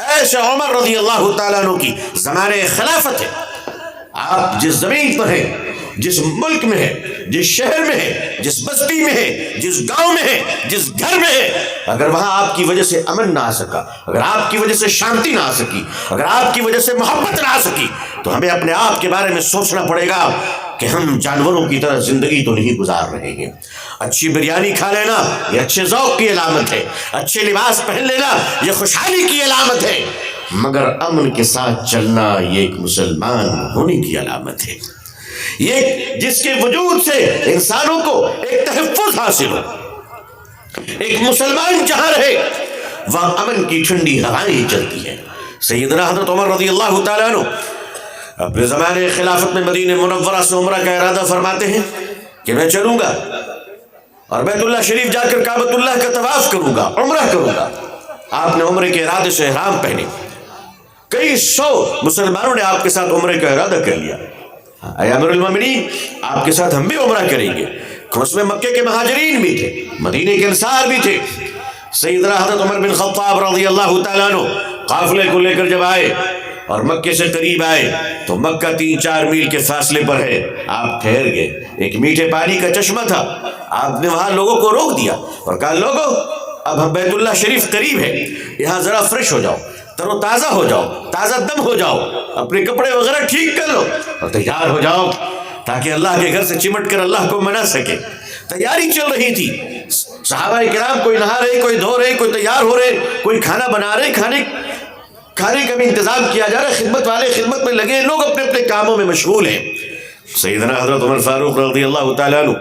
ایسے عمر رضی اللہ تعالیٰ عنہ کی زمانے خلافت ہے. آپ جس زمین پر ہیں، جس ملک میں ہے، جس شہر میں ہے، جس بستی میں ہے، جس گاؤں میں ہے، جس گھر میں ہے، اگر وہاں آپ کی وجہ سے امن نہ آ سکا، اگر آپ کی وجہ سے شانتی نہ آ سکی، اگر آپ کی وجہ سے محبت نہ آ سکی، تو ہمیں اپنے آپ کے بارے میں سوچنا پڑے گا کہ ہم جانوروں کی طرح زندگی تو نہیں گزار رہے ہیں. اچھی بریانی کھا لینا یہ اچھے ذوق کی علامت ہے، اچھے لباس پہن لینا یہ خوشحالی کی علامت ہے، مگر امن کے ساتھ چلنا یہ ایک مسلمان ہونے کی علامت ہے. یہ جس کے وجود سے انسانوں کو ایک تحفظ حاصل ہو. ایک مسلمان جہاں رہے وہاں امن کی ٹھنڈی ہوائیں چلتی ہیں. سیدنا حضرت عمر رضی اللہ تعالیٰ عنہ اپنے زمانے خلافت میں مدینہ منورہ سے عمرہ کا ارادہ فرماتے ہیں کہ میں چلوں گا اور بیت اللہ شریف جا کر کعبۃ اللہ کا طواف کروں گا، عمرہ کروں گا. آپ نے عمرے کے ارادے سے احرام پہنے. کئی سو مسلمانوں نے آپ کے ساتھ عمرے کا ارادہ کر لیا. اے امیر المومنین آپ کے ساتھ ہم بھی عمرہ کریں گے. اس میں مکے کے مہاجرین بھی تھے, مدینے کے انصار بھی تھے. سیدنا حضرت عمر بن خطاب رضی اللہ تعالیٰ عنہ قافلے کو لے کر جب آئے اور مکے سے قریب آئے تو مکہ 3-4 میل کے فاصلے پر ہے. آپ ٹھہر گئے, ایک میٹھے پانی کا چشمہ تھا. آپ نے وہاں لوگوں کو روک دیا اور کہا لوگوں اب ہم بیت اللہ شریف قریب ہے, یہاں ذرا فریش ہو جاؤ, تر و تازہ ہو جاؤ, تازہ دم ہو جاؤ, اپنے کپڑے وغیرہ ٹھیک کر لو اور تیار ہو جاؤ تاکہ اللہ کے گھر سے چمٹ کر اللہ کو منا سکے. تیاری چل رہی تھی. صحابہ کرام کوئی نہا رہے, کوئی دھو رہے, کوئی تیار ہو رہے, کوئی کھانا بنا رہے, کھانے کا بھی انتظام کیا جا رہا ہے. خدمت والے خدمت میں لگے, لوگ اپنے اپنے کاموں میں مشغول ہیں. سیدنا حضرت عمر فاروق رضی اللہ تعالیٰ عنہ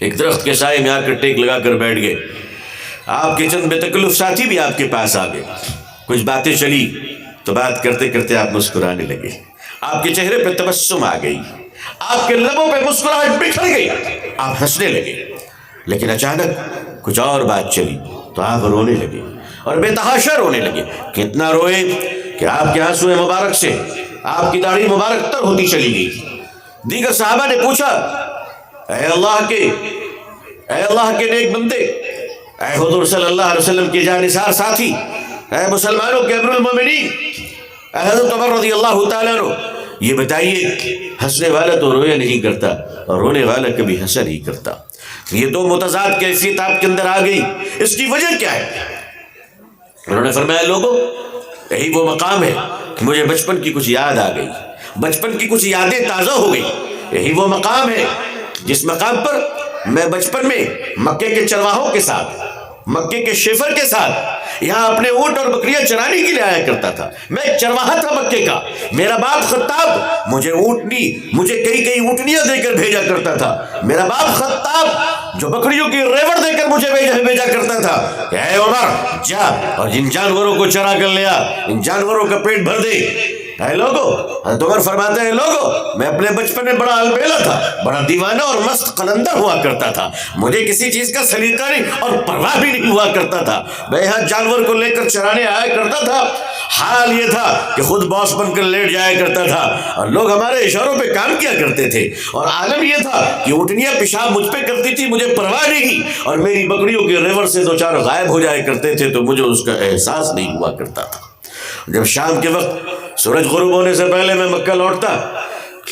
ایک درخت کے سائے میں آ کر ٹیک لگا کر بیٹھ گئے. آپ کے چند بے تکلف ساتھی بھی آپ کے پاس آ گئے. کچھ باتیں چلی تو بات کرتے کرتے آپ مسکرانے لگے. آپ کے چہرے پہ تبسم آ گئی, آپ کے لبوں پہ مسکراہٹ بکھر گئی, آپ ہنسنے لگے. لیکن اچانک کچھ اور بات چلی تو آپ رونے لگے اور بے تحاشا رونے لگے. کتنا روئے کہ آپ کے آنسو مبارک سے آپ کی داڑھی مبارک تر ہوتی چلی گئی. دیگر صحابہ نے پوچھا اے اللہ کے نیک بندے, اے حضور صلی اللہ علیہ وسلم کے جانثار ساتھی, اے مسلمانوں کے امیر المومنین, اے حضرت عمر رضی اللہ تعالیٰ عنہ, یہ بتائیے ہنسنے والا تو رویا نہیں کرتا اور رونے والا کبھی ہنسا نہیں کرتا. یہ دو متضاد کیفیت آپ کے اندر آ گئی, اس کی وجہ کیا ہے؟ انہوں نے فرمایا لوگوں یہی وہ مقام ہے کہ مجھے بچپن کی کچھ یاد آ گئی, بچپن کی کچھ یادیں تازہ ہو گئی. یہی وہ مقام ہے جس مقام پر میں بچپن میں مکے کے چرواہوں کے ساتھ, مکے کے شیفر کے ساتھ یہاں اپنے اونٹ اور بکریاں چرانے کے لیے آیا کرتا تھا. میں ایک چرواہا تھا مکے کا. میرا باپ خطاب مجھے کئی اونٹنیاں دے کر بھیجا کرتا تھا. میرا باپ خطاب جو بکریوں کی ریوڑ دے کر مجھے بھیجا کرتا تھا کہ اے عمر جا اور ان جانوروں کو چرا کر لیا, ان جانوروں کا پیٹ بھر دے. اے لوگو, حضرت عمر فرماتے ہیں لوگو میں اپنے بچپن میں بڑا البیلا تھا, بڑا دیوانہ اور مست قلندر ہوا کرتا تھا. مجھے کسی چیز کا سلیقہ نہیں اور پرواہ بھی نہیں ہوا کرتا تھا. میں یہاں جانور کو لے کر چرانے آیا کرتا تھا. حال یہ تھا کہ خود باس بن کر لیٹ جایا کرتا تھا اور لوگ ہمارے اشاروں پہ کام کیا کرتے تھے. اور عالم یہ تھا کہ اونٹنیاں پیشاب مجھ پہ کرتی تھی, مجھے پرواہ نہیں, اور میری بکریوں کے ریور سے 2-4 غائب ہو جایا کرتے تھے تو مجھے اس کا احساس نہیں ہوا کرتا تھا. جب شام کے وقت سورج غروب ہونے سے پہلے میں مکہ لوٹتا,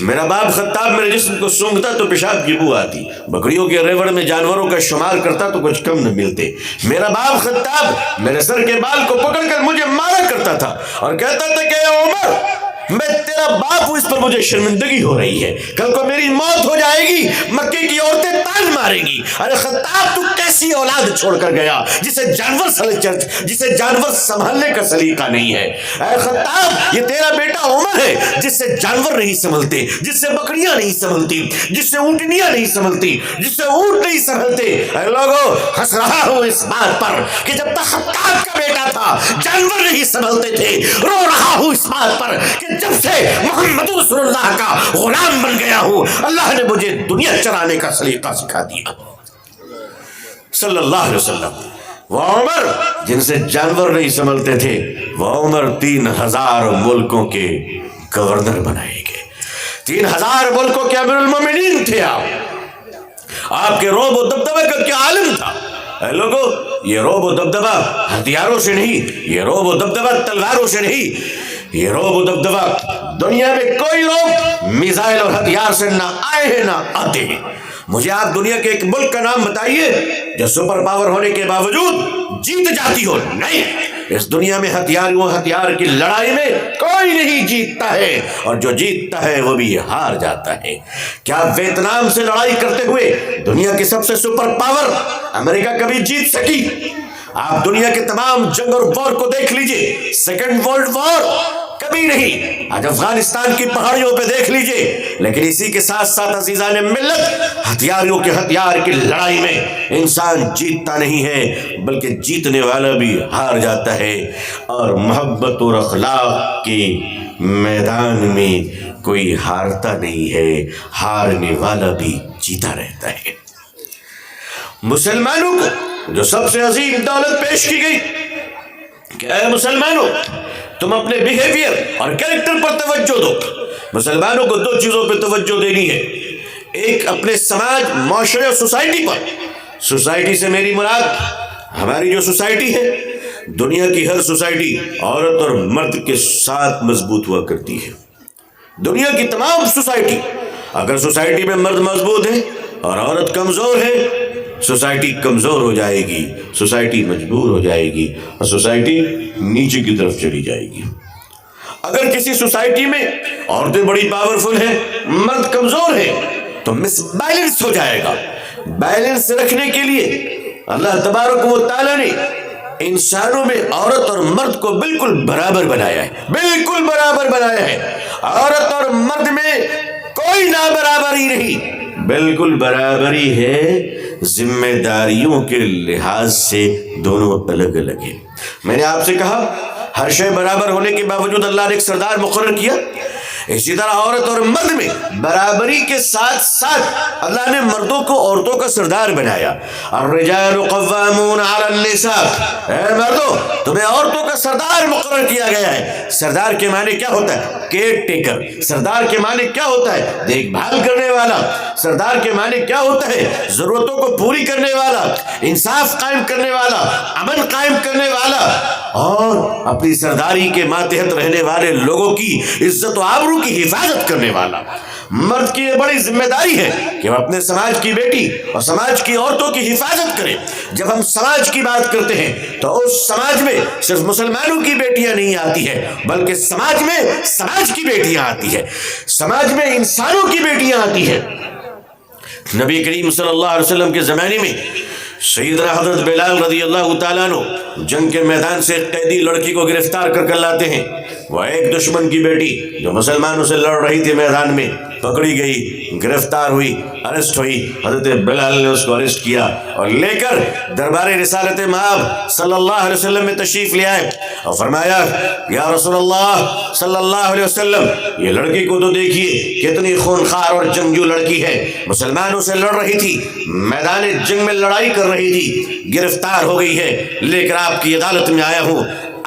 میرا باپ خطاب میرے جسم کو سونگھتا تو پیشاب کی بو آتی. بکریوں کے ریوڑ میں جانوروں کا شمار کرتا تو کچھ کم نہ ملتے. میرا باپ خطاب میرے سر کے بال کو پکڑ کر مجھے مارا کرتا تھا اور کہتا تھا کہ اے عمر میں تیرا باپ ہوں, اس پر مجھے شرمندگی ہو رہی ہے, کل کو میری موت ہو جائے گی, مکے کی عورتیں تان ماریں گی. ارے خطاب تو کیسی اولاد چھوڑ کر گیا جسے جانور سنبھالنے کا سلیقہ نہیں ہے. اے خطاب یہ تیرا بیٹا عمر ہے جس سے جانور نہیں سنبھلتے, جس سے بکریاں نہیں سنبھلتی, جس سے اونٹنیاں نہیں سنبھلتی, جس سے اونٹ نہیں سنبھلتے. اے لوگوں ہنس رہا ہوں اس بات پر کہ جب تک خطاب کا بیٹا تھا جانور نہیں سنبھلتے تھے. رو رہا ہوں اس بات پر کہ جب سے محمد رسول اللہ کا غلام بن گیا ہوں اللہ نے مجھے دنیا چرانے کا سلیقہ سکھا دیا صلی اللہ علیہ وسلم. وہ عمر جن سے جانور نہیں سنبھلتے تھے, وہ عمر 3000 ملکوں کے گورنر بنائے گئے. 3000 ملکوں کے امیر المومنین تھے آپ کے روب و دبدبے کا کیا عالم تھا. اے لوگوں یہ روب و دبدبہ ہتھیاروں سے نہیں, یہ روب و دبدبہ تلواروں سے نہیں, یہ روب و دبدبہ دنیا میں کوئی لوگ میزائل اور ہتھیار سے نہ آئے ہیں نہ آتے ہیں. مجھے آپ دنیا کے ایک ملک کا نام بتائیے جو سپر پاور ہونے کے باوجود جیت جاتی ہو. نہیں, اس دنیا میں ہتھیار کی لڑائی میں کوئی نہیں جیتتا ہے, اور جو جیتتا ہے وہ بھی ہار جاتا ہے. کیا ویتنام سے لڑائی کرتے ہوئے دنیا کی سب سے سپر پاور امریکہ کبھی جیت سکی؟ آپ دنیا کے تمام جنگ اور وار کو دیکھ لیجئے, سیکنڈ ورلڈ وار کبھی نہیں. آج افغانستان کی پہاڑیوں پہ دیکھ لیجئے. لیکن اسی کے ساتھ ساتھ عزیزان ملت, ہتھیار کی لڑائی میں انسان جیتتا نہیں ہے بلکہ جیتنے والا بھی ہار جاتا ہے. اور محبت اور اخلاق کے میدان میں کوئی ہارتا نہیں ہے, ہارنے والا بھی جیتا رہتا ہے. مسلمانوں کو جو سب سے عظیم دولت پیش کی گئی کہ اے مسلمانوں تم اپنے بیہیویئر اور کریکٹر پر توجہ دو. مسلمانوں کو دو چیزوں پہ توجہ دینی ہے، ایک اپنے سماج، معاشرے اور سوسائٹی پر۔ سوسائٹی سے میری مراد ہماری جو سوسائٹی ہے، دنیا کی ہر سوسائٹی عورت اور مرد کے ساتھ مضبوط ہوا کرتی ہے۔ دنیا کی تمام سوسائٹی، اگر سوسائٹی میں مرد مضبوط ہے اور عورت کمزور ہے، سوسائٹی کمزور ہو جائے گی، سوسائٹی مجبور ہو جائے گی اور سوسائٹی نیچے کی طرف چلی جائے گی۔ اگر کسی سوسائٹی میں عورتیں بڑی پاورفل ہیں، مرد کمزور ہے، تو مس بیلنس ہو جائے گا۔ بیلنس رکھنے کے لیے اللہ تبارک و تعالیٰ نے انسانوں میں عورت اور مرد کو بالکل برابر بنایا ہے، بالکل برابر بنایا ہے۔ عورت اور مرد میں کوئی نابرابری نہیں، بالکل برابری ہے۔ ذمہ داریوں کے لحاظ سے دونوں الگ الگ ہیں۔ میں نے آپ سے کہا ہر شے برابر ہونے کے باوجود اللہ نے ایک سردار مقرر کیا، اسی طرح عورت اور مرد میں برابری کے ساتھ ساتھ اللہ نے مردوں کو عورتوں کا سردار بنایا۔ الرجال قوامون علی النساء، اے مردوں تمہیں عورتوں کا سردار مقرر کیا گیا ہے۔ سردار کے معنی کیا ہوتا ہے؟ Care taker. سردار کے معنی کیا ہوتا ہے؟ دیکھ بھال کرنے والا۔ سردار کے معنی کیا ہوتا ہے؟ ضرورتوں کو پوری کرنے والا، انصاف قائم کرنے والا، امن قائم کرنے والا، اور اپنی سرداری کے ماتحت رہنے والے لوگوں کی عزت و آبرو کی حفاظت کرنے والا۔ مرد کی یہ بڑی ذمہ داری ہے کہ وہ اپنے سماج کی بیٹی اور سماج کی عورتوں کی حفاظت کرے۔ جب ہم سماج کی بات کرتے ہیں تو اس سماج میں صرف مسلمانوں کی بیٹیاں نہیں آتی ہے، بلکہ سماج میں سماج کی بیٹیاں آتی ہے، سماج میں انسانوں کی بیٹیاں آتی ہیں۔ نبی کریم صلی اللہ علیہ وسلم کے زمانے میں سیدنا حضرت بلال رضی اللہ تعالیٰ عنہ جنگ کے میدان سے ایک قیدی لڑکی کو گرفتار کر لاتے ہیں۔ وہ ایک دشمن کی بیٹی جو مسلمانوں سے لڑ رہی تھی میدان میں پکڑی گئی، گرفتار ہوئی، ارسٹ ہوئی۔ حضرت بلال نے اس کو ارسٹ کیا اور لے کر دربار رسالت مآب صلی اللہ علیہ وسلم میں تشریف لے آئے اور فرمایا یا رسول اللہ صلی اللہ علیہ وسلم، یہ لڑکی کو تو دیکھیے کتنی خونخوار اور جنگجو لڑکی ہے، مسلمانوں سے لڑ رہی تھی، میدان جنگ میں لڑائی کر رہی تھی، گرفتار ہو گئی ہے، لے کر آپ کی عدالت میں آیا ہوں،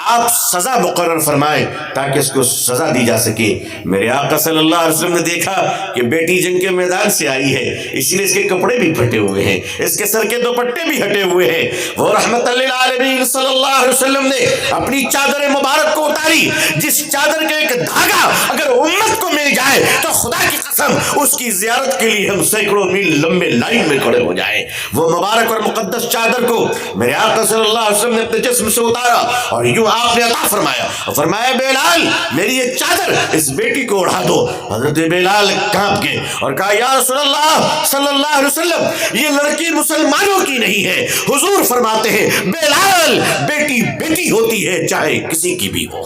آپ سزا مقرر فرمائیں تاکہ اس کو سزا دی جا سکے۔ میرے آقا صلی اللہ علیہ وسلم نے دیکھا کہ بیٹی جنگ کے میدان سے آئی ہے، اس لیے اس کے کپڑے بھی پھٹے ہوئے ہیں، اس کے سر کے دوپٹے بھی ہٹے ہوئے ہیں۔ وہ رحمت للعالمین صلی اللہ علیہ وسلم نے اپنی چادر مبارک کو اتاری، جس چادر کا ایک دھاگا اگر امت کو مل جائے تو خدا کی قسم اس کی زیارت کے لیے ہم سینکڑوں میل لمبے لائن میں کھڑے ہو جائیں۔ وہ مبارک اور مقدس چادر کو میرے آقا صلی اللہ علیہ وسلم نے اپنے جسم سے اتارا اور یوں آپ نے عطا فرمایا، فرمایا بلال میری یہ چادر اس بیٹی کو اڑا دو۔ حضرت بلال کانپ گئے اور کہا یا رسول اللہ صلی اللہ علیہ وسلم، یہ لڑکی مسلمانوں کی نہیں ہے۔ حضور فرماتے ہیں بلال بیٹی بیٹی ہوتی ہے چاہے کسی کی بھی ہو،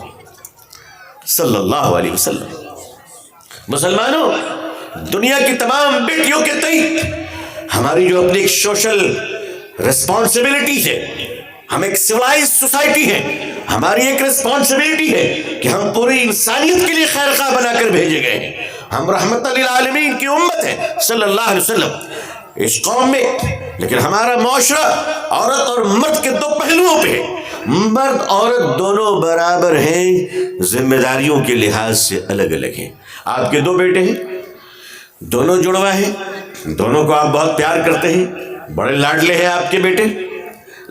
صلی اللہ علیہ وسلم۔ مسلمانوں، دنیا کی تمام بیٹیوں کے تئیں ہماری جو اپنی ایک سوشل ریسپانسبلٹی ہے، ہم ایک سوائز سوسائٹی ہے، ہماری ایک ریسپانسبلٹی ہے کہ ہم پوری انسانیت کے لیے خیر خواہ بنا کر بھیجے گئے ہیں۔ ہم رحمت للعالمین کی امت ہے صلی اللہ علیہ وسلم اس قوم میں، لیکن ہمارا معاشرہ عورت اور مرد کے دو پہلوؤں پہ ہے۔ مرد عورت دونوں برابر ہیں، ذمہ داریوں کے لحاظ سے الگ الگ ہیں۔ آپ کے دو بیٹے ہیں، دونوں جڑوا ہیں، دونوں کو آپ بہت پیار کرتے ہیں، بڑے لاڈلے ہیں آپ کے بیٹے،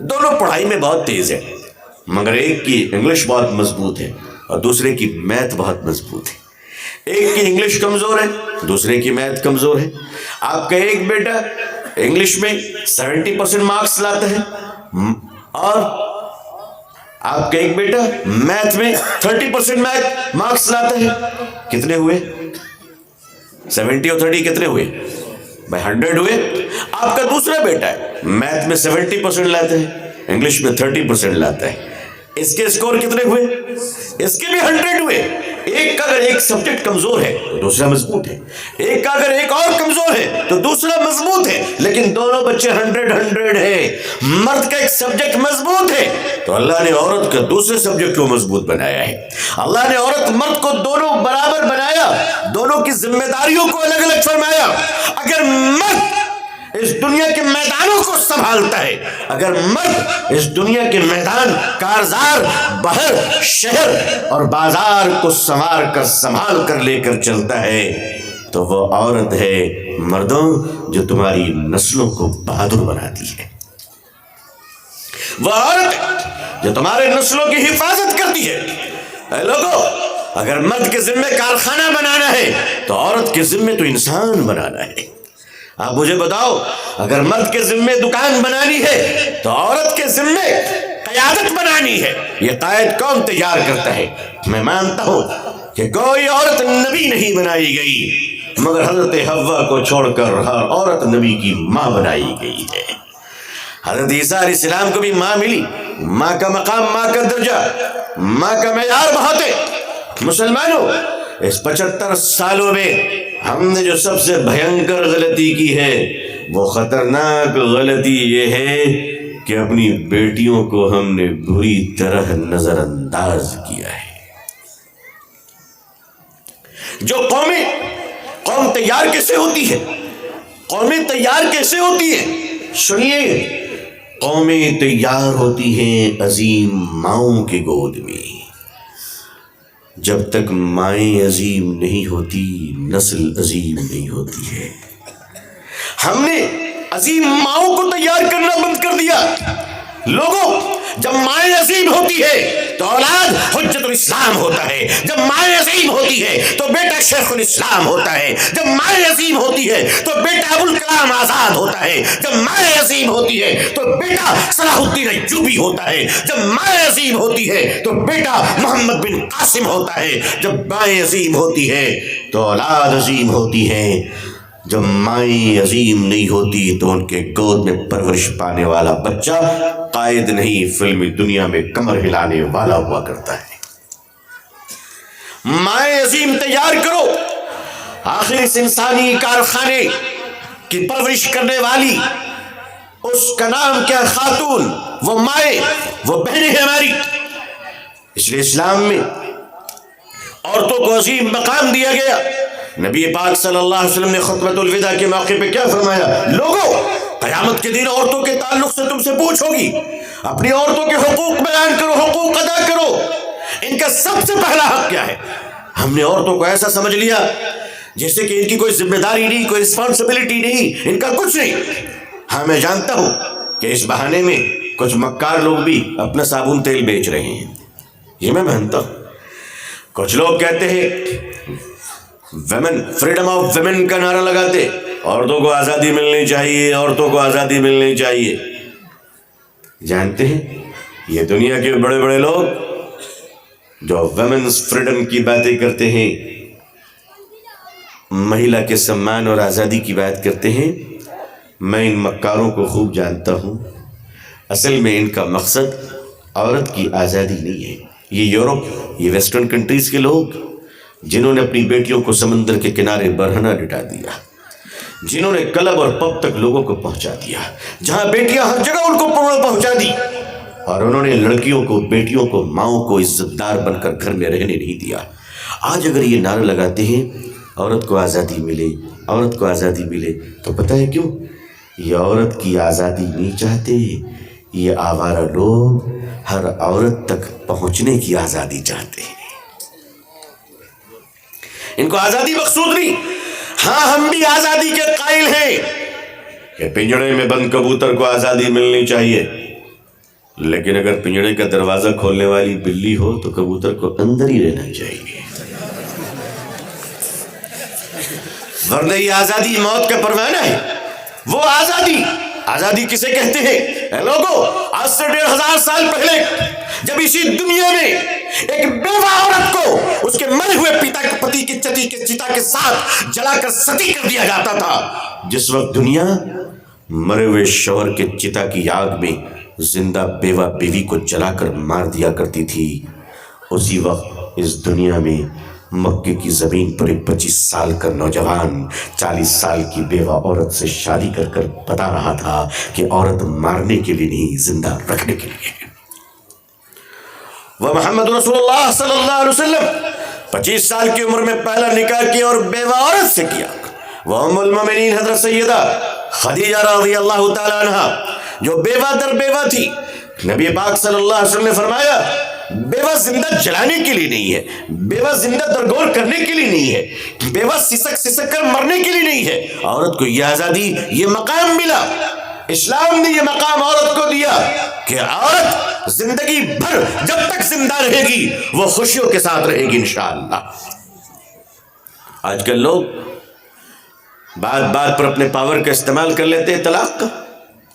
دونوں پڑھائی میں بہت تیز ہیں، مگر ایک کی انگلش بہت مضبوط ہے اور دوسرے کی میتھ بہت مضبوط ہے۔ ایک کی انگلش کمزور ہے، دوسرے کی میتھ کمزور ہے۔ آپ کا ایک بیٹا انگلش میں 70% مارکس لاتا ہے اور آپ کا ایک بیٹا میتھ میں 30% مارکس لاتا ہے۔ کتنے ہوئے؟ 70 اور 30 کتنے ہوئے؟ بھائی 100 ہوئے۔ آپ کا دوسرا بیٹا ہے میتھ میں 70% لاتا ہے، انگلش میں 30% لاتا ہے، اس کے اسکور کتنے ہوئے؟ اس کے بھی 100 ہوئے۔ ایک کا اگر ایک سبجیکٹ کمزور ہے تو دوسرا مضبوط ہے، ایک کا اگر ایک اور کمزور ہے تو دوسرا مضبوط ہے، لیکن دونوں بچے 100 ہیں۔ مرد کا ایک سبجیکٹ مضبوط ہے تو اللہ نے عورت کا دوسرے سبجیکٹ کو مضبوط بنایا ہے۔ اللہ نے عورت مرد کو دونوں برابر بنایا، دونوں کی ذمہ داریوں کو الگ الگ فرمایا۔ اگر مرد اس دنیا کے میدانوں کو سنبھالتا ہے، اگر مرد اس دنیا کے میدان، کارزار، بہر، شہر اور بازار کو سنوار کر سنبھال کر لے کر چلتا ہے تو وہ عورت ہے مردوں جو تمہاری نسلوں کو بہادر بناتی ہے، وہ عورت ہے جو تمہارے نسلوں کی حفاظت کرتی ہے۔ اے لوگو، اگر مرد کے ذمے کارخانہ بنانا ہے تو عورت کے ذمے تو انسان بنانا ہے۔ آپ مجھے بتاؤ، اگر مرد کے ذمے دکان بنانی ہے تو عورت کے ذمے قیادت بنانی ہے۔ یہ قائد کون تیار کرتا ہے؟ میں مانتا ہوں کہ کوئی عورت نبی نہیں بنائی گئی، مگر حضرت حوا کو چھوڑ کر ہر عورت نبی کی ماں بنائی گئی ہے۔ حضرت عیسیٰ علیہ السلام کو بھی ماں ملی، ماں کا مقام، ماں کا درجہ، ماں کا معیار بہت ہے۔ مسلمانوں، اس 75 سالوں میں ہم نے جو سب سے بھینکر غلطی کی ہے وہ خطرناک غلطی یہ ہے کہ اپنی بیٹیوں کو ہم نے بری طرح نظر انداز کیا ہے۔ جو قوم تیار کیسے ہوتی ہے؟ قومیں تیار کیسے ہوتی ہیں؟ سنیے، قومیں تیار ہوتی ہیں عظیم ماؤں کے گود میں۔ جب تک مائیں عظیم نہیں ہوتی، نسل عظیم نہیں ہوتی ہے۔ ہم نے عظیم ماؤں کو تیار کرنا بند کر دیا۔ لوگوں، جب مائیں عظیم ہوتی ہے تو اولاد حجت الاسلام ہوتا ہے، جب مائیں عظیم ہوتی ہے تو بیٹا شیخ الاسلام ہوتا ہے، جب مائیں عظیم ہوتی ہے تو بیٹا ابوالکلام آزاد ہوتا ہے، جب مائیں عظیم ہوتی ہے تو بیٹا صلاح الدین ایوبی ہوتا ہے، جب مائیں عظیم ہوتی ہے تو بیٹا محمد بن قاسم ہوتا ہے، جب مائیں عظیم ہوتی ہے تو اولاد عظیم ہوتی ہے۔ جب مائیں عظیم نہیں ہوتی تو ان کے گود میں پرورش پانے والا بچہ قائد نہیں، فلمی دنیا میں کمر ہلانے والا ہوا کرتا ہے۔ مائیں عظیم تیار کرو۔ آخر اس انسانی کارخانے کی پرورش کرنے والی اس کا نام کیا؟ خاتون، وہ مائیں، وہ بہنیں ہیں ہماری۔ اس لیے اسلام میں عورتوں کو عظیم مقام دیا گیا۔ نبی پاک صلی اللہ علیہ وسلم نے خطبۃ الوداع کے موقع پہ کیا فرمایا؟ لوگوں، قیامت کے دن عورتوں کے تعلق سے تم سے پوچھ ہوگی، اپنی عورتوں کے حقوق بیان کرو، حقوق ادا کرو۔ ان کا سب سے پہلا حق کیا ہے؟ ہم نے عورتوں کو ایسا سمجھ لیا جیسے کہ ان کی کوئی ذمہ داری نہیں، کوئی رسپانسبلٹی نہیں، ان کا کچھ نہیں۔ ہاں، میں جانتا ہوں کہ اس بہانے میں کچھ مکار لوگ بھی اپنا صابن تیل بیچ رہے ہیں، یہ میں مانتا ہوں۔ کچھ لوگ کہتے ہیں ویمن، فریڈم آف ویمن کا نعرہ لگاتے، عورتوں کو آزادی ملنی چاہیے، عورتوں کو آزادی ملنی چاہیے۔ جانتے ہیں یہ دنیا کے بڑے بڑے لوگ جو ویمنز فریڈم کی باتیں کرتے ہیں، مہیلا کے سمان اور آزادی کی بات کرتے ہیں، میں ان مکاروں کو خوب جانتا ہوں۔ اصل میں ان کا مقصد عورت کی آزادی نہیں ہے۔ یہ یورپ، یہ ویسٹرن کنٹریز کے لوگ جنہوں نے اپنی بیٹیوں کو سمندر کے کنارے برہنہ لٹا دیا، جنہوں نے کلب اور پب تک لوگوں کو پہنچا دیا، جہاں بیٹیاں ہر جگہ ان کو پہنچا دی، اور انہوں نے لڑکیوں کو، بیٹیوں کو، ماؤں کو عزت دار بن کر گھر میں رہنے نہیں دیا۔ آج اگر یہ نعرہ لگاتے ہیں عورت کو آزادی ملے، عورت کو آزادی ملے، تو پتہ ہے کیوں؟ یہ عورت کی آزادی نہیں چاہتے، یہ آوارہ لوگ ہر عورت تک پہنچنے کی آزادی چاہتے ہیں۔ ان کو آزادی مقصود نہیں۔ ہاں، ہم بھی آزادی کے قائل ہیں کہ پنجڑے میں بند کبوتر کو آزادی ملنی چاہیے، لیکن اگر پنجڑے کا دروازہ کھولنے والی بلی ہو تو کبوتر کو اندر ہی رہنا چاہیے، ورنہ یہ آزادی موت کا پروانہ ہے۔ وہ آزادی کسے کہتے ہیں؟ اے لوگوں، آج سے 1500 سال پہلے جب اسی دنیا میں ایک بیوہ عورت کو اس کے مرے ہوئے پتی کی چتا کے ساتھ جلا کر ستی کر دیا جاتا تھا، جس وقت دنیا مرے ہوئے شوہر کے چتا کی آگ میں زندہ بیوہ بیوی کو جلا کر مار دیا کرتی تھی، اسی وقت اس دنیا میں مکے کی زمین پر ایک 25 سال کا نوجوان 40 سال کی بیوہ عورت سے شادی کر کر بتا رہا تھا کہ عورت مارنے کے لیے نہیں، زندہ رکھنے کے لیے۔ وہ محمد رسول اللہ صلی اللہ علیہ وسلم 25 سال کی عمر میں پہلا نکاح کیا اور بیوہ عورت سے کیا۔ وہ ام المومنین حضرت سیدہ خدیجہ رضی اللہ تعالیٰ عنہ جو بیوہ در بیوہ تھی، نبی پاک صلی اللہ علیہ وسلم نے فرمایا بیوہ زندہ جلانے کے لیے نہیں ہے، بیوہ زندہ درگور کرنے کے لیے نہیں ہے، بیوہ سسک سسک کر مرنے کے لیے نہیں ہے. عورت کو یہ آزادی، یہ مقام ملا. اسلام نے یہ مقام عورت کو دیا کہ عورت زندگی بھر جب تک زندہ رہے گی وہ خوشیوں کے ساتھ رہے گی انشاءاللہ. آج کل لوگ بات بات پر اپنے پاور کا استعمال کر لیتے ہیں طلاق کا.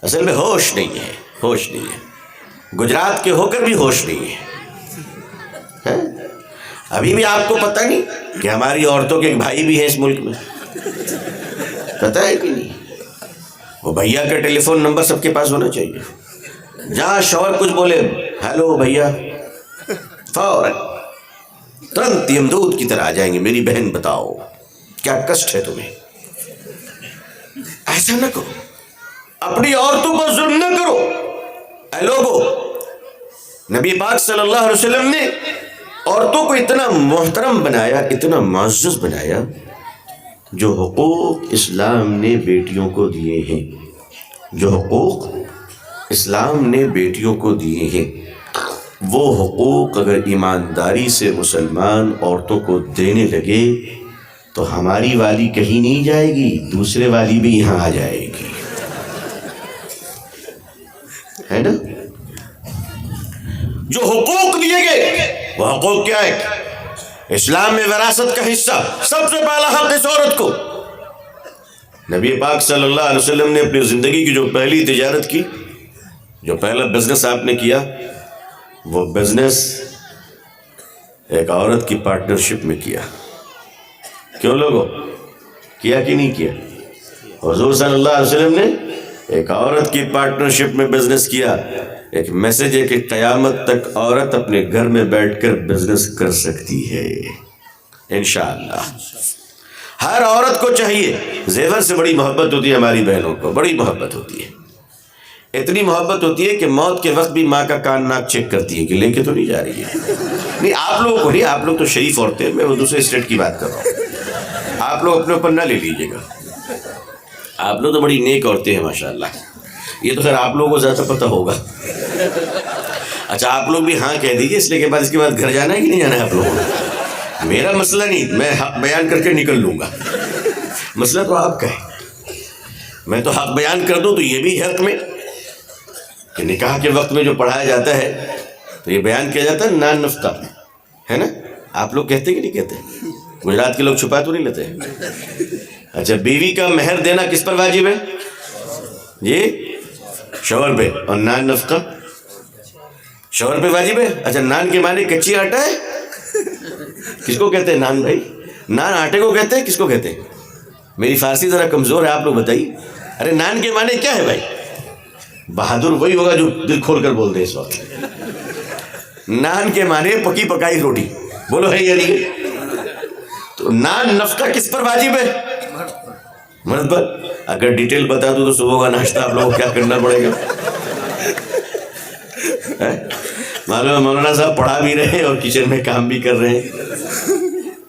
اصل میں ہوش نہیں ہے، ہوش نہیں ہے. گجرات کے ہو کر بھی ہوش نہیں ہے. ابھی بھی آپ کو پتہ نہیں کہ ہماری عورتوں کے ایک بھائی بھی ہیں اس ملک میں؟ پتہ ہے کہ نہیں؟ وہ بھیا کا ٹیلی فون نمبر سب کے پاس ہونا چاہیے. جہاں شوہر کچھ بولے ہیلو بھیا، فوراً ترنت یمدود کی طرح آ جائیں گے. میری بہن بتاؤ کیا کشٹ ہے تمہیں. ایسا نہ کرو، اپنی عورتوں پر ظلم نہ کرو. اے لوگو، نبی پاک صلی اللہ علیہ وسلم نے عورتوں کو اتنا محترم بنایا، اتنا معزز بنایا. جو حقوق اسلام نے بیٹیوں کو دیے ہیں، جو حقوق اسلام نے بیٹیوں کو دیے ہیں، وہ حقوق اگر ایمانداری سے مسلمان عورتوں کو دینے لگے تو ہماری والی کہیں نہیں جائے گی، دوسرے والی بھی یہاں آ جائے گی، ہے نا؟ جو حقوق دیے گئے وہ حقوق کیا ہے؟ اسلام میں وراثت کا حصہ سب سے پہلا حق اس عورت کو. نبی پاک صلی اللہ علیہ وسلم نے اپنی زندگی کی جو پہلی تجارت کی، جو پہلا بزنس آپ نے کیا، وہ بزنس ایک عورت کی پارٹنرشپ میں کیا. کیوں لوگوں؟ کیا کہ نہیں کیا؟ حضور صلی اللہ علیہ وسلم نے ایک عورت کی پارٹنرشپ میں بزنس کیا. ایک میسج ہے کہ قیامت تک عورت اپنے گھر میں بیٹھ کر بزنس کر سکتی ہے انشاءاللہ. ہر عورت کو چاہیے، زیور سے بڑی محبت ہوتی ہے ہماری بہنوں کو، بڑی محبت ہوتی ہے. اتنی محبت ہوتی ہے کہ موت کے وقت بھی ماں کا کان ناک چیک کرتی ہے کہ لے کے تو نہیں جا رہی ہے. نہیں آپ لوگوں کو نہیں، آپ لوگ تو شریف عورتیں، میں وہ دوسرے اسٹیٹ کی بات کر رہا ہوں. آپ لوگ اپنے اوپر نہ لے لیجیے گا، آپ لوگ تو بڑی نیک عورتیں ہیں ماشاءاللہ. یہ تو خیر آپ لوگوں کو زیادہ پتہ ہوگا. اچھا آپ لوگ بھی ہاں کہہ دیجیے، اس لیے کہ اس کے بعد گھر جانا ہے کہ نہیں جانا ہے آپ لوگوں کو. میرا مسئلہ نہیں، میں حق بیان کر کے نکل لوں گا. مسئلہ تو آپ کا ہے. میں تو حق بیان کر دوں تو یہ بھی حق میں کہ نکاح کے وقت میں جو پڑھایا جاتا ہے تو یہ بیان کیا جاتا ہے نان نفقہ، ہے نا؟ آپ لوگ کہتے کہ نہیں کہتے؟ گجرات کے لوگ چھپا تو نہیں لیتے. اچھا بیوی کا مہر دینا کس پر واجب ہے؟ یہ شوہر پہ. اور نان نفقہ شوہر پہ واجب ہے. اچھا نان کے معنی کچی آٹا ہے؟ کس کو کہتے ہیں نان بھائی؟ نان آٹے کو کہتے ہیں؟ کس کو کہتے ہیں؟ میری فارسی ذرا کمزور ہے، آپ لوگ بتائیے. ارے نان کے معنی کیا ہے بھائی؟ بہادر وہی ہوگا جو دل کھول کر بول دے اس وقت. نان کے معنی پکی پکائی روٹی. بولو ہے یا نہیں؟ تو نان نفقہ کس پر واجب ہے؟ مرد پر. اگر ڈیٹیل بتا دوں تو صبح کا ناشتہ آپ لوگوں کو کیا کرنا پڑے گا؟ معلوم ہے مولانا صاحب پڑھا بھی رہے ہیں اور کچن میں کام بھی کر رہے ہیں.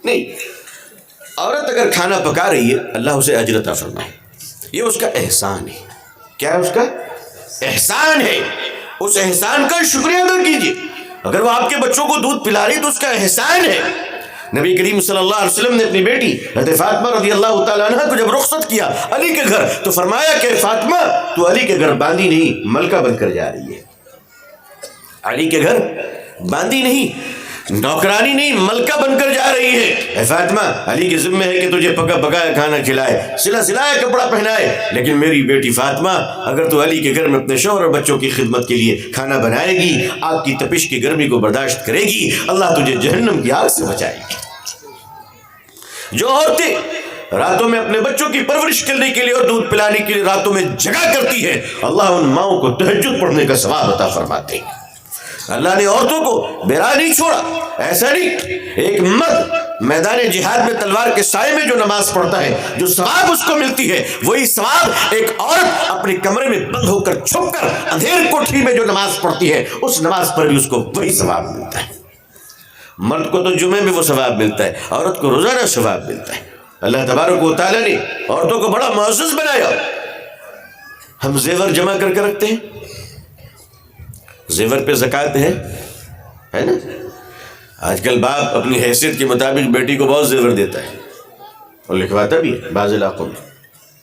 نہیں، عورت اگر کھانا پکا رہی ہے اللہ اسے اجر عطا فرمائے، یہ اس کا احسان ہے. کیا ہے؟ اس کا احسان ہے. اس احسان کا شکریہ ادا کیجیے. اگر وہ آپ کے بچوں کو دودھ پلا رہی تو اس کا احسان ہے. نبی کریم صلی اللہ علیہ وسلم نے اپنی بیٹی حضرت فاطمہ رضی اللہ تعالیٰ عنہ کو جب رخصت کیا علی کے گھر تو فرمایا کہ فاطمہ تو علی کے گھر باندھی نہیں ملکہ بن کر جا رہی ہے. علی کے گھر باندھی نہیں، نوکرانی نہیں، ملکہ بن کر جا رہی ہے. اے فاطمہ علی کے ذمہ ہے کہ تجھے پکا پکایا کھانا کھلائے، سلا سلایا کپڑا پہنائے، لیکن میری بیٹی فاطمہ اگر تو علی کے گھر میں اپنے شوہر اور بچوں کی خدمت کے لیے کھانا بنائے گی، آگ کی تپش کی گرمی کو برداشت کرے گی، اللہ تجھے جہنم کی آگ سے بچائے گی. جو عورتیں راتوں میں اپنے بچوں کی پرورش کرنے کے لیے اور دودھ پلانے کے لیے راتوں میں جگا کرتی ہے، اللہ ان ماؤں کو تہجد پڑھنے کا ثواب عطا فرماتے ہیں. اللہ نے عورتوں کو بیرا نہیں چھوڑا. ایسا نہیں، ایک مرد میدان جہاد میں تلوار کے سائے میں جو نماز پڑھتا ہے جو ثواب اس کو ملتی ہے، وہی ثواب ایک عورت اپنے کمرے میں بند ہو کر چھپ کر اندھیر کوٹھی میں جو نماز پڑھتی ہے اس نماز پر بھی اس کو وہی ثواب ملتا ہے. مرد کو تو جمعے میں وہ ثواب ملتا ہے، عورت کو روزانہ ثواب ملتا ہے. اللہ تبارک و تعالیٰ نے عورتوں کو بڑا معزز بنایا. ہم زیور جمع کر کے رکھتے ہیں. زیور پہ زکوٰۃ ہے نا. آج کل باپ اپنی حیثیت کے مطابق بیٹی کو بہت زیور دیتا ہے اور لکھواتا بھی ہے بعض علاقوں میں.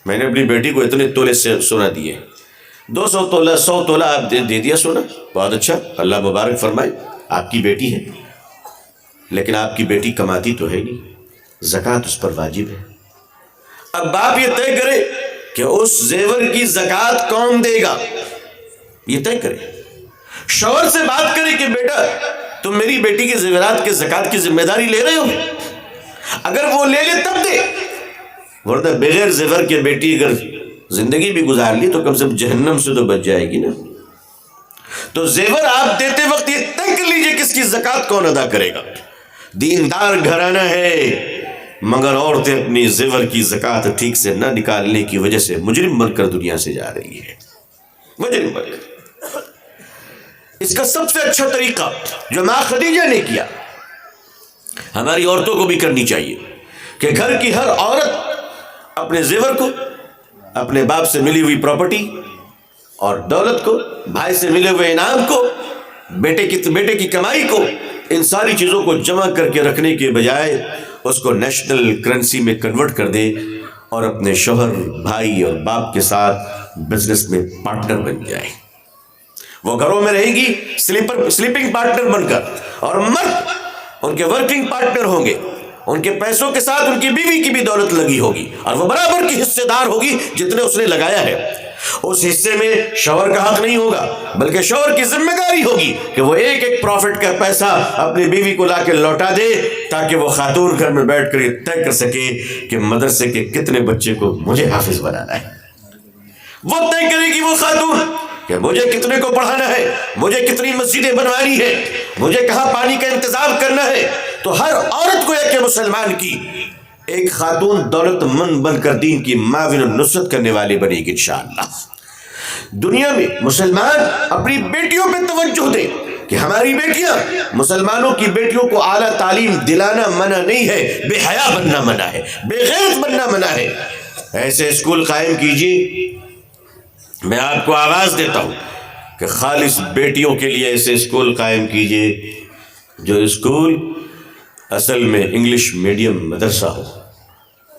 میں نے اپنی بیٹی کو اتنے تولے سے سونا دیے, 200 تولہ 100 تولہ آپ دے دیا سونا, بہت اچھا, اللہ مبارک فرمائے, آپ کی بیٹی ہے. لیکن آپ کی بیٹی کماتی تو ہے نہیں, زکوٰۃ اس پر واجب ہے. اب باپ یہ طے کرے کہ اس زیور کی زکوٰۃ کون دے گا, یہ طے کرے. شوہر سے بات کرے کہ بیٹا تم میری بیٹی کے زیورات کے زکوٰۃ کی ذمہ داری لے رہے ہو, اگر وہ لے لے تب دے, ورنہ بغیر زیور کے بیٹی اگر زندگی بھی گزار لی تو کم سے کم جہنم سے تو بچ جائے گی نا. تو زیور آپ دیتے وقت یہ طے کر لیجئے کس کی زکوٰۃ کون ادا کرے گا. دیندار گھرانہ ہے مگر عورتیں اپنی زیور کی زکوٰۃ ٹھیک سے نہ نکالنے کی وجہ سے مجرم بن کر دنیا سے جا رہی ہے, مجرم بن کر. اس کا سب سے اچھا طریقہ جو ماں خدیجہ نے کیا, ہماری عورتوں کو بھی کرنی چاہیے کہ گھر کی ہر عورت اپنے زیور کو, اپنے باپ سے ملی ہوئی پراپرٹی اور دولت کو, بھائی سے ملے ہوئے انعام کو, بیٹے کی کمائی کو, ان ساری چیزوں کو جمع کر کے رکھنے کے بجائے اس کو نیشنل کرنسی میں کنورٹ کر دے اور اپنے شوہر, بھائی اور باپ کے ساتھ بزنس میں پارٹنر بن جائے. وہ گھروں میں رہے گی سلیپنگ پارٹنر بن کر, اور مرد ان کے ورکنگ پارٹنر ہوں گے. ان کے پیسوں کے ساتھ ان کی بیوی کی بھی دولت لگی ہوگی اور وہ برابر کی حصے دار ہوگی جتنے اس نے لگایا ہے. اس حصے میں شوہر کا حق نہیں ہوگا بلکہ شوہر کی ذمہ داری ہوگی کہ وہ ایک ایک پروفٹ کا پیسہ اپنی بیوی کو لا کے لوٹا دے, تاکہ وہ خاتون گھر میں بیٹھ کر یہ طے کر سکے کہ مدرسے کے کتنے بچے کو مجھے حافظ بنانا ہے. وہ طے کرے گی وہ خاتون کہ مجھے کتنے کو پڑھانا ہے, مجھے کتنی مسجدیں بنوانی ہے, مجھے کہاں پانی کا انتظام کرنا ہے. تو ہر عورت کو ایک مسلمان کی ایک خاتون دولت مند بن کر دین کی معاون و نصرت کرنے والی بنے گی انشاءاللہ. دنیا میں مسلمان اپنی بیٹیوں پہ توجہ دیں کہ ہماری بیٹیاں, مسلمانوں کی بیٹیوں کو اعلیٰ تعلیم دلانا منع نہیں ہے, بے حیا بننا منع ہے, بے غیرت بننا منع ہے. ایسے اسکول قائم کیجیے. میں آپ کو آواز دیتا ہوں کہ خالص بیٹیوں کے لیے ایسے اسکول قائم کیجیے جو اسکول اصل میں انگلش میڈیم مدرسہ ہو,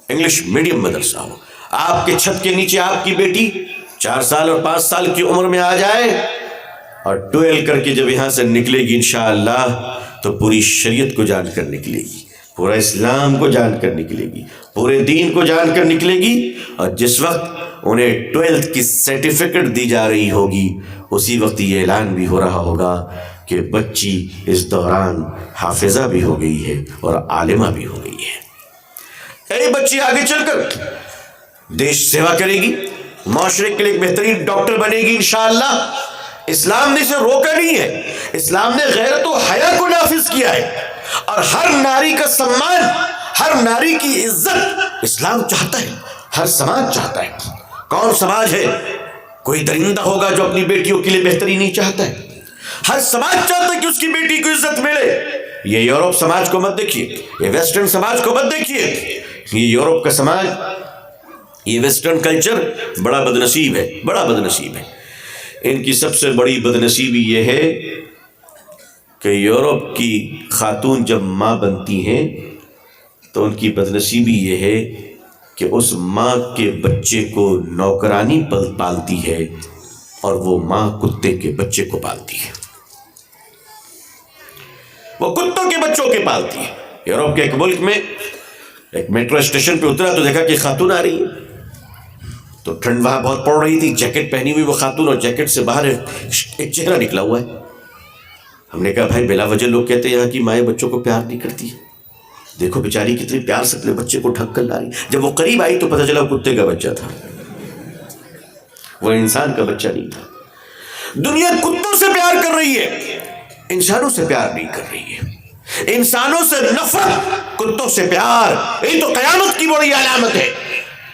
انگلش میڈیم مدرسہ ہو. آپ کے چھت کے نیچے آپ کی بیٹی 4 سال اور 5 سال کی عمر میں آ جائے اور 12 کر کے جب یہاں سے نکلے گی انشاءاللہ تو پوری شریعت کو جان کر نکلے گی, پورا اسلام کو جان کر نکلے گی, پورے دین کو جان کر نکلے گی. اور جس وقت انہیں 12th کی سرٹیفکیٹ دی جا رہی ہوگی اسی وقت یہ اعلان بھی ہو رہا ہوگا کہ بچی اس دوران حافظہ بھی ہو گئی ہے اور عالمہ بھی ہو گئی ہے. کئی بچی آگے چل کر دیش سیوا کرے گی, معاشرے کے لیے ایک بہترین ڈاکٹر بنے گی انشاءاللہ. اسلام نے اسے روکا نہیں ہے, اسلام نے غیرت و حیا کو نافذ کیا ہے. اور ہر ناری کا سمان, ہر ناری کی عزت اسلام چاہتا ہے, ہر سماج چاہتا ہے. کون سماج ہے؟ کوئی درندہ ہوگا جو اپنی بیٹیوں کے لیے بہتری نہیں چاہتا ہے. ہر سماج چاہتا ہے کہ اس کی بیٹی کو عزت ملے. یہ یورپ سماج کو مت دیکھیے, یہ ویسٹرن سماج کو مت دیکھیے. یہ یورپ کا سماج, یہ ویسٹرن کلچر بڑا بدنصیب ہے, بڑا بدنصیب ہے. ان کی سب سے بڑی بدنصیبی یہ ہے کہ یورپ کی خاتون جب ماں بنتی ہیں تو ان کی بدنصیبی یہ ہے کہ اس ماں کے بچے کو نوکرانی پالتی ہے اور وہ ماں کتے کے بچے کو پالتی ہے, وہ کتوں کے بچوں کے پالتی ہے. یورپ کے ایک ملک میں ایک میٹرو اسٹیشن پہ اترا تو دیکھا کہ خاتون آ رہی ہے, تو ٹھنڈ وہاں بہت پڑ رہی تھی, جیکٹ پہنی ہوئی وہ خاتون اور جیکٹ سے باہر ایک چہرہ نکلا ہوا ہے. ہم نے کہا بھائی بلا وجہ لوگ کہتے ہیں یہاں کی مائیں بچوں کو پیار نہیں کرتی, دیکھو بیچاری کتنی پیار سے اپنے بچے کو ڈھک کر لا رہی. جب وہ قریب آئی تو پتہ چلا کتے کا بچہ تھا, وہ انسان کا بچہ نہیں تھا. دنیا کتوں سے پیار کر رہی ہے, انسانوں سے پیار نہیں کر رہی ہے. انسانوں سے نفرت, کتوں سے پیار. یہ تو قیامت کی بڑی علامت ہے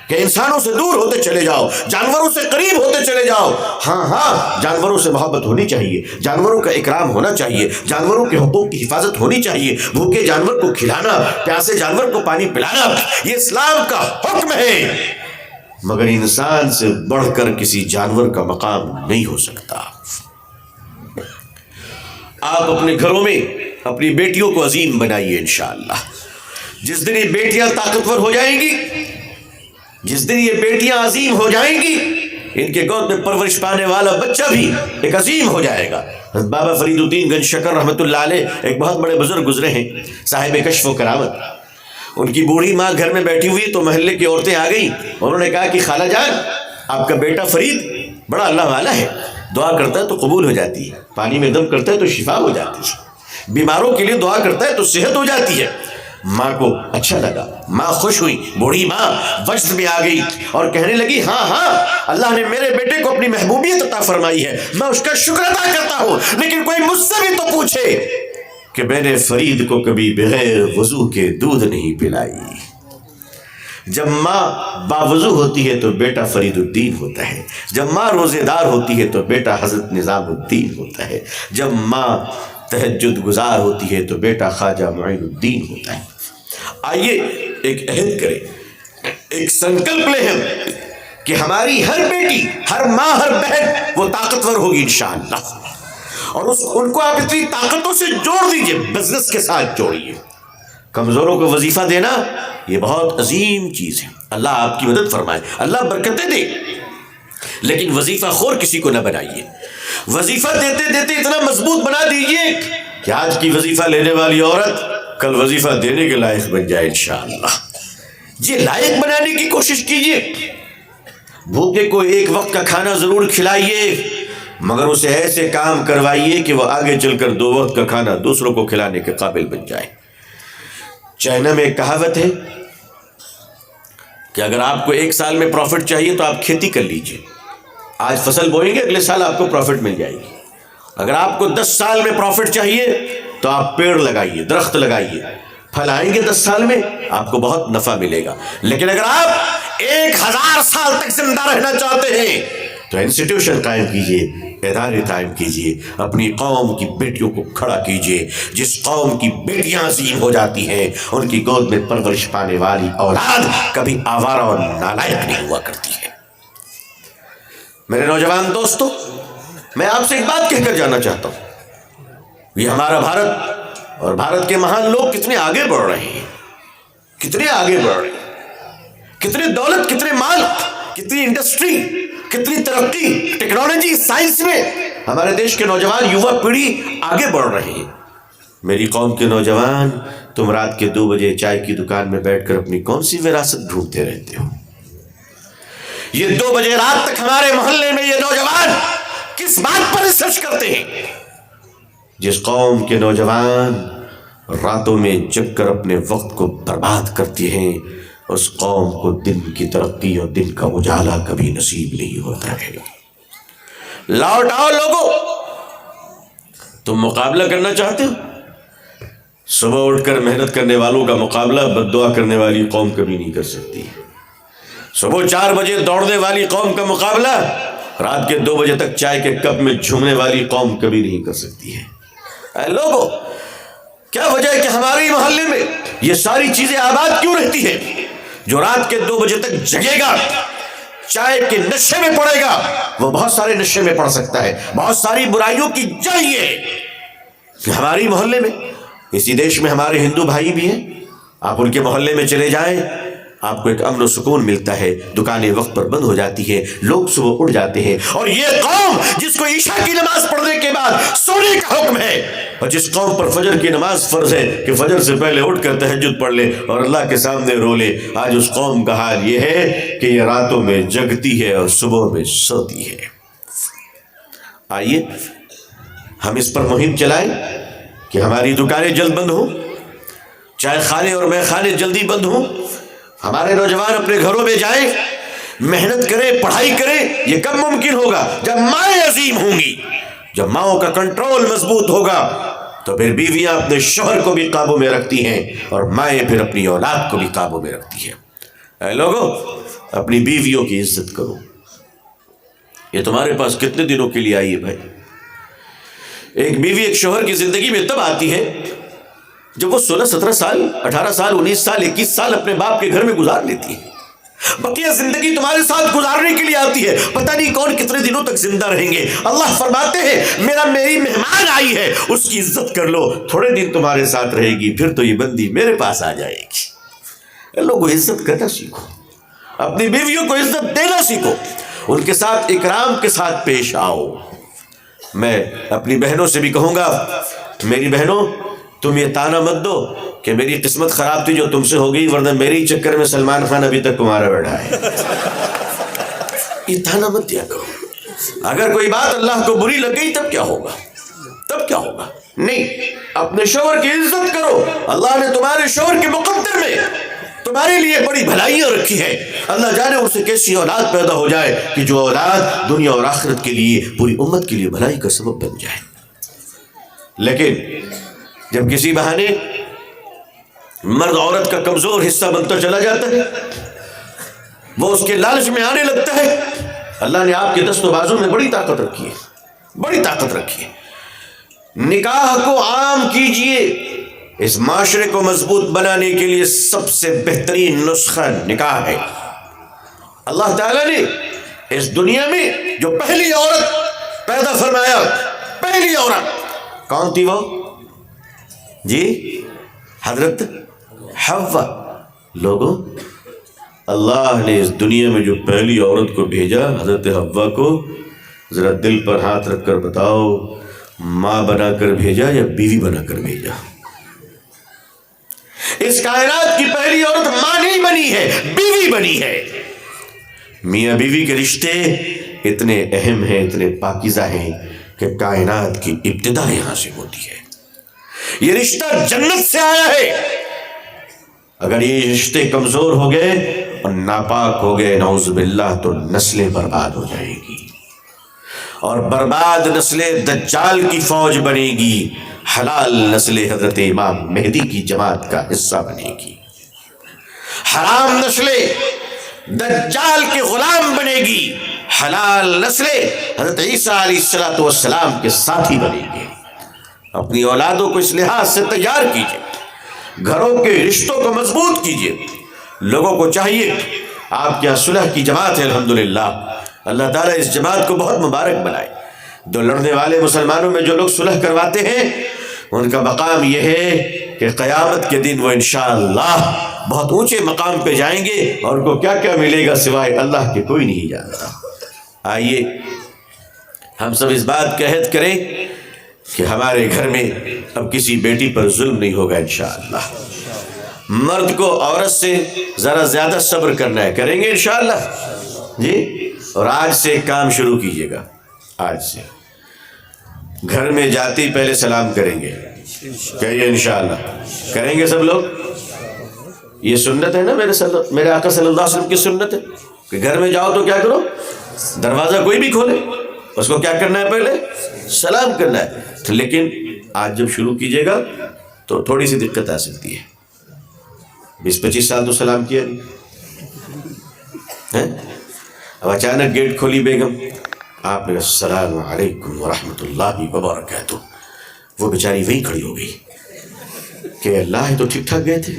کہ انسانوں سے دور ہوتے چلے جاؤ, جانوروں سے قریب ہوتے چلے جاؤ. ہاں جانوروں سے محبت ہونی چاہیے, جانوروں کا اکرام ہونا چاہیے, جانوروں کے حقوق کی حفاظت ہونی چاہیے. بھوکے جانور کو کھلانا, پیاسے جانور کو پانی پلانا, یہ اسلام کا حکم ہے. مگر انسان سے بڑھ کر کسی جانور کا مقام نہیں ہو سکتا۔ آپ اپنے گھروں میں اپنی بیٹیوں کو عظیم بنائیے انشاءاللہ۔ جس دن یہ بیٹیاں طاقتور ہو جائیں گی، جس دن یہ بیٹیاں عظیم ہو جائیں گی، ان کے گود میں پرورش پانے والا بچہ بھی ایک عظیم ہو جائے گا۔ بابا فرید الدین گنج شکر رحمۃ اللہ علیہ ایک بہت بڑے بزرگ گزرے ہیں، صاحب کشف و کرامت۔ ان کی بوڑھی ماں گھر میں بیٹھی ہوئی تو محلے کی عورتیں آ گئیں، انہوں نے کہا کہ خالہ جان، آپ کا بیٹا فرید بڑا اللہ والا ہے، دعا کرتا ہے تو قبول ہو جاتی ہے، پانی میں دم کرتا ہے تو شفا ہو جاتی ہے، بیماروں کے لیے دعا کرتا ہے تو صحت ہو جاتی ہے۔ ماں کو اچھا لگا، ماں خوش ہوئی، بوڑھی ماں وجد میں آ گئی اور کہنے لگی ہاں ہاں، اللہ نے میرے بیٹے کو اپنی محبوبیت عطا فرمائی ہے، میں اس کا شکر ادا کرتا ہوں، لیکن کوئی مجھ سے بھی تو پوچھے کہ میں نے فرید کو کبھی بغیر وضو کے دودھ نہیں پلائی۔ جب ماں باوضو ہوتی ہے تو بیٹا فرید الدین ہوتا ہے، جب ماں روزے دار ہوتی ہے تو بیٹا حضرت نظام الدین ہوتا ہے، جب ماں تہجد گزار ہوتی ہے تو بیٹا خواجہ معین الدین ہوتا ہے۔ آئیے ایک عہد کریں، ایک سنکلپ لیں ہم کہ ہماری ہر بیٹی، ہر ماں، ہر بہن وہ طاقتور ہوگی انشاءاللہ، اور ان کو آپ اتنی طاقتوں سے جوڑ دیجئے، بزنس کے ساتھ جوڑیے۔ کمزوروں کو وظیفہ دینا یہ بہت عظیم چیز ہے، اللہ آپ کی مدد فرمائے، اللہ برکتیں دے، لیکن وظیفہ خور کسی کو نہ بنائیے۔ وظیفہ دیتے دیتے اتنا مضبوط بنا دیجئے کہ آج کی وظیفہ لینے والی عورت کل وظیفہ دینے کے لائق بن جائے انشاءاللہ۔ یہ لائق بنانے کی کوشش کیجئے۔ بھوکے کو ایک وقت کا کھانا ضرور کھلائیے، مگر اسے ایسے کام کروائیے کہ وہ آگے چل کر 2 وقت کا کھانا دوسروں کو کھلانے کے قابل بن جائے۔ چائنا میں ایک کہاوت ہے کہ اگر آپ کو 1 سال میں پروفٹ چاہیے تو آپ کھیتی کر لیجئے، آج فصل بوئیں گے، اگلے سال آپ کو پروفٹ مل جائے گی۔ اگر آپ کو 10 سال میں پروفٹ چاہیے تو آپ پیڑ لگائیے، درخت لگائیے، پھل آئیں گے 10 سال میں، آپ کو بہت نفع ملے گا۔ لیکن اگر آپ 1000 سال تک زندہ رہنا چاہتے ہیں تو انسٹیٹیوشن قائم کیجئے، ادارے قائم کیجئے، اپنی قوم کی بیٹیوں کو کھڑا کیجئے۔ جس قوم کی بیٹیاں عظیم ہو جاتی ہیں ان کی گود میں پرورش پانے والی اولاد کبھی آوارہ اور نالائق نہیں ہوا کرتی ہے۔ میرے نوجوان دوستو، میں آپ سے ایک بات کہہ کر جانا چاہتا ہوں، یہ ہمارا بھارت اور بھارت کے مہان لوگ کتنے آگے بڑھ رہے ہیں، کتنے آگے بڑھ رہے ہیں، کتنے دولت، کتنے مال، کتنی انڈسٹری، کتنی ترقی، ٹیکنالوجی، سائنس میں ہمارے دیش کے نوجوان، یووا پیڑھی آگے بڑھ رہے ہیں۔ میری قوم کے نوجوان، تم رات کے 2 بجے چائے کی دکان میں بیٹھ کر اپنی کون سی وراثت ڈھونڈتے رہتے ہو؟ یہ 2 بجے رات تک ہمارے محلے میں یہ نوجوان کس بات پر ریسرچ کرتے ہیں؟ جس قوم کے نوجوان راتوں میں جگ کر اپنے وقت کو برباد کرتے ہیں، اس قوم کو دن کی ترقی اور دن کا اجالا کبھی نصیب نہیں ہوتا ہے۔ لوٹ آؤ لوگوں، تم مقابلہ کرنا چاہتے ہو؟ صبح اٹھ کر محنت کرنے والوں کا مقابلہ بد دعا کرنے والی قوم کبھی نہیں کر سکتی۔ صبح 4 بجے دوڑنے والی قوم کا مقابلہ رات کے 2 بجے تک چائے کے کپ میں جھومنے والی قوم کبھی نہیں کر سکتی ہے۔ اے لوگوں، کیا وجہ ہے کہ ہمارے محلے میں یہ ساری چیزیں آباد کیوں رہتی ہیں؟ جو رات کے 2 بجے تک جگے گا، چائے کے نشے میں پڑے گا، وہ بہت سارے نشے میں پڑ سکتا ہے۔ بہت ساری برائیوں کی جڑ یہ ہے کہ ہماری محلے میں، اسی دیش میں ہمارے ہندو بھائی بھی ہیں، آپ ان کے محلے میں چلے جائیں، آپ کو ایک امن و سکون ملتا ہے، دکانیں وقت پر بند ہو جاتی ہیں، لوگ صبح اٹھ جاتے ہیں۔ اور یہ قوم جس کو عشاء کی نماز پڑھنے کے بعد سونے کا حکم ہے، اور جس قوم پر فجر کی نماز فرض ہے کہ فجر سے پہلے اٹھ کر تہجد پڑھ لے اور اللہ کے سامنے رو لے، آج اس قوم کا حال یہ ہے کہ یہ راتوں میں جگتی ہے اور صبح میں سوتی ہے۔ آئیے ہم اس پر مہم چلائیں کہ ہماری دکانیں جلد بند ہوں، چائے خانے اور مے خانے جلدی بند ہوں، ہمارے نوجوان اپنے گھروں میں جائیں، محنت کریں، پڑھائی کریں۔ یہ کب ممکن ہوگا؟ جب مائیں عظیم ہوں گی، جب ماؤں کا کنٹرول مضبوط ہوگا، تو پھر بیویاں اپنے شوہر کو بھی قابو میں رکھتی ہیں اور مائیں پھر اپنی اولاد کو بھی قابو میں رکھتی ہیں۔ اے لوگوں، اپنی بیویوں کی عزت کرو۔ یہ تمہارے پاس کتنے دنوں کے لیے آئی ہے بھائی؟ ایک بیوی ایک شوہر کی زندگی میں تب آتی ہے جب وہ 16 17 سال 18 سال 19 سال 21 سال اپنے باپ کے گھر میں گزار لیتی ہے۔ بقیہ زندگی تمہارے ساتھ گزارنے کے لیے آتی ہے، پتہ نہیں کون کتنے دنوں تک زندہ رہیں گے۔ اللہ فرماتے ہیں میری مہمان آئی ہے، اس کی عزت کر لو، تھوڑے دن تمہارے ساتھ رہے گی، پھر تو یہ بندی میرے پاس آ جائے گی۔ لوگوں عزت کرنا سیکھو، اپنی بیویوں کو عزت دینا سیکھو، ان کے ساتھ اکرام کے ساتھ پیش آؤ۔ میں اپنی بہنوں سے بھی کہوں گا، میری بہنوں تم یہ تانا مت دو کہ میری قسمت خراب تھی جو تم سے ہو گئی، ورنہ میرے چکر میں سلمان خان ابھی تک تمہارا بیٹھا ہے۔ یہ تانا مت دیا کرو۔ اگر کوئی بات اللہ کو بری لگ گئی تب کیا ہوگا؟ تب کیا ہوگا؟ نہیں، اپنے شوہر کی عزت کرو۔ اللہ نے تمہارے شوہر کے مقدر میں تمہارے لیے بڑی بھلائیاں رکھی ہے۔ اللہ جانے ان سے کیسی اولاد پیدا ہو جائے کہ جو اولاد دنیا اور آخرت کے لیے، پوری امت کے لیے بھلائی کا سبب بن جائے۔ لیکن جب کسی بہانے مرد عورت کا کمزور حصہ بنتا چلا جاتا ہے، وہ اس کے لالچ میں آنے لگتا ہے، اللہ نے آپ کے دست و بازو میں بڑی طاقت رکھی ہے، بڑی طاقت رکھی ہے۔ نکاح کو عام کیجئے۔ اس معاشرے کو مضبوط بنانے کے لیے سب سے بہترین نسخہ نکاح ہے۔ اللہ تعالیٰ نے اس دنیا میں جو پہلی عورت پیدا فرمایا، پہلی عورت کون تھی وہ؟ جی حضرت حوا۔ لوگوں، اللہ نے اس دنیا میں جو پہلی عورت کو بھیجا، حضرت حوا کو، ذرا دل پر ہاتھ رکھ کر بتاؤ، ماں بنا کر بھیجا یا بیوی بنا کر بھیجا؟ اس کائنات کی پہلی عورت ماں نہیں بنی ہے، بیوی بنی ہے۔ میاں بیوی کے رشتے اتنے اہم ہیں، اتنے پاکیزہ ہیں کہ کائنات کی ابتدا یہاں سے ہوتی ہے۔ یہ رشتہ جنت سے آیا ہے۔ اگر یہ رشتے کمزور ہو گئے اور ناپاک ہو گئے، نعوذ باللہ، تو نسلیں برباد ہو جائیں گی، اور برباد نسلیں دجال کی فوج بنے گی، حلال نسل حضرت امام مہدی کی جماعت کا حصہ بنے گی۔ حرام نسلیں دجال کے غلام بنے گی، حلال نسلیں حضرت عیسیٰ علیہ السلام کے ساتھی بنے گی۔ اپنی اولادوں کو اس لحاظ سے تیار کیجئے، گھروں کے رشتوں کو مضبوط کیجئے۔ لوگوں کو چاہیے، آپ کیا صلح کی جماعت ہے الحمدللہ، اللہ تعالیٰ اس جماعت کو بہت مبارک بنائے۔ جو لڑنے والے مسلمانوں میں جو لوگ صلح کرواتے ہیں، ان کا مقام یہ ہے کہ قیامت کے دن وہ انشاءاللہ بہت اونچے مقام پہ جائیں گے، اور ان کو کیا کیا ملے گا سوائے اللہ کے کوئی نہیں جانتا۔ آئیے ہم سب اس بات کا عہد کریں کہ ہمارے گھر میں اب کسی بیٹی پر ظلم نہیں ہوگا انشاءاللہ۔ مرد کو عورت سے ذرا زیادہ صبر کرنا ہے، کریں گے انشاءاللہ جی۔ اور آج سے ایک کام شروع کیجئے گا، آج سے گھر میں جاتے ہی پہلے سلام کریں گے، کہیے انشاءاللہ کریں گے سب لوگ۔ یہ سنت ہے نا، میرے آقا صلی اللہ علیہ وسلم کی سنت ہے کہ گھر میں جاؤ تو کیا کرو، دروازہ کوئی بھی کھولے اس کو کیا کرنا ہے، پہلے سلام کرنا ہے۔ لیکن آج جب شروع کیجئے گا تو تھوڑی سی دقت آ سکتی ہے، 20-25 سال تو سلام کیا نہیں، اب اچانک گیٹ کھولی بیگم، آپ نے السلام علیکم ورحمۃ اللہ وبرکاتہ، وہ بیچاری وہیں کھڑی ہو گئی کہ اللہ تو ٹھیک ٹھاک گئے تھے،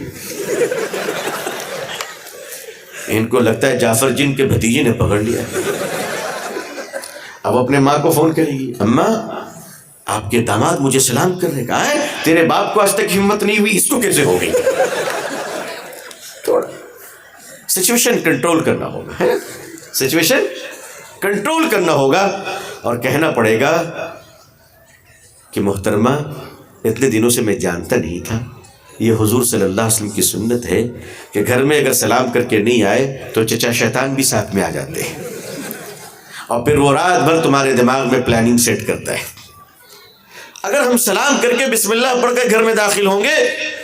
ان کو لگتا ہے جعفر جن کے بھتیجے نے پکڑ لیا۔ اب اپنے ماں کو فون کرے گی، اماں آپ کے داماد مجھے سلام کرنے کا ہے، تیرے باپ کو آج تک ہمت نہیں ہوئی، اس کو کیسے ہو گئی؟ تھوڑا سچویشن کنٹرول کرنا ہوگا، سچویشن کنٹرول کرنا ہوگا، اور کہنا پڑے گا کہ محترمہ اتنے دنوں سے میں جانتا نہیں تھا، یہ حضور صلی اللہ علیہ وسلم کی سنت ہے کہ گھر میں اگر سلام کر کے نہیں آئے تو چچا شیطان بھی ساتھ میں آ جاتے ہیں، اور پھر وہ رات بھر تمہارے دماغ میں پلاننگ سیٹ کرتا ہے۔ اگر ہم سلام کر کے بسم اللہ پڑھ کے گھر میں داخل ہوں گے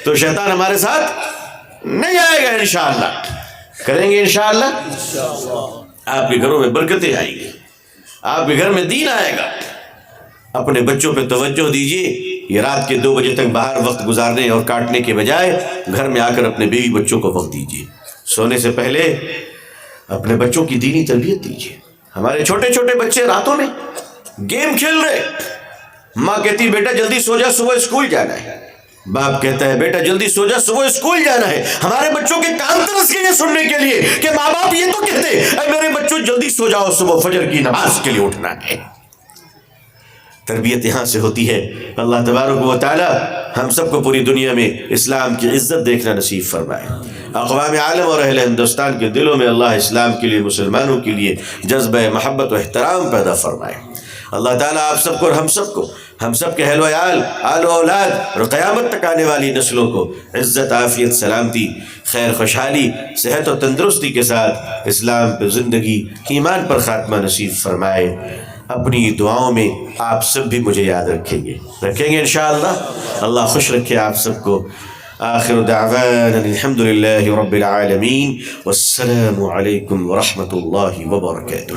تو شیطان ہمارے ساتھ نہیں آئے گا انشاءاللہ، کریں گے انشاءاللہ، آپ کے گھروں میں برکتیں آئیں گی، آپ کے گھر میں دین آئے گا۔ اپنے بچوں پہ توجہ دیجیے، یہ رات کے 2 بجے تک باہر وقت گزارنے اور کاٹنے کے بجائے گھر میں آ کر اپنے بیوی بچوں کو وقت دیجیے، سونے سے پہلے اپنے بچوں کی دینی تربیت دیجیے۔ ہمارے چھوٹے چھوٹے بچے راتوں میں گیم کھیل رہے، ماں کہتی بیٹا جلدی سو جا، صبح اسکول جانا ہے، باپ کہتا ہے بیٹا جلدی سو جا، صبح اسکول جانا ہے۔ ہمارے بچوں کے کان ترس گئے سننے کے لیے کہ ماں باپ یہ تو کہتے اے میرے بچوں جلدی سو جاؤ، صبح فجر کی نماز کے لیے اٹھنا ہے۔ تربیت یہاں سے ہوتی ہے۔ اللہ تبارک و تعالی ہم سب کو پوری دنیا میں اسلام کی عزت دیکھنا نصیب فرمائے۔ اقوام عالم اور اہل ہندوستان کے دلوں میں اللہ اسلام کے لیے، مسلمانوں کے لیے جذبہ محبت و احترام پیدا فرمائے۔ اللہ تعالیٰ آپ سب کو اور ہم سب کے اہل و عیال، آل و اولاد اور قیامت تک آنے والی نسلوں کو عزت، عافیت، سلامتی، خیر، خوشحالی، صحت و تندرستی کے ساتھ اسلام پہ زندگی، ایمان پر خاتمہ نصیب فرمائے۔ اپنی دعاؤں میں آپ سب بھی مجھے یاد رکھیں گے انشاءاللہ۔ اللہ خوش رکھے آپ سب کو۔ آخر دعوانا الحمدللہ رب العالمین، والسلام علیکم ورحمۃ اللہ وبرکاتہ۔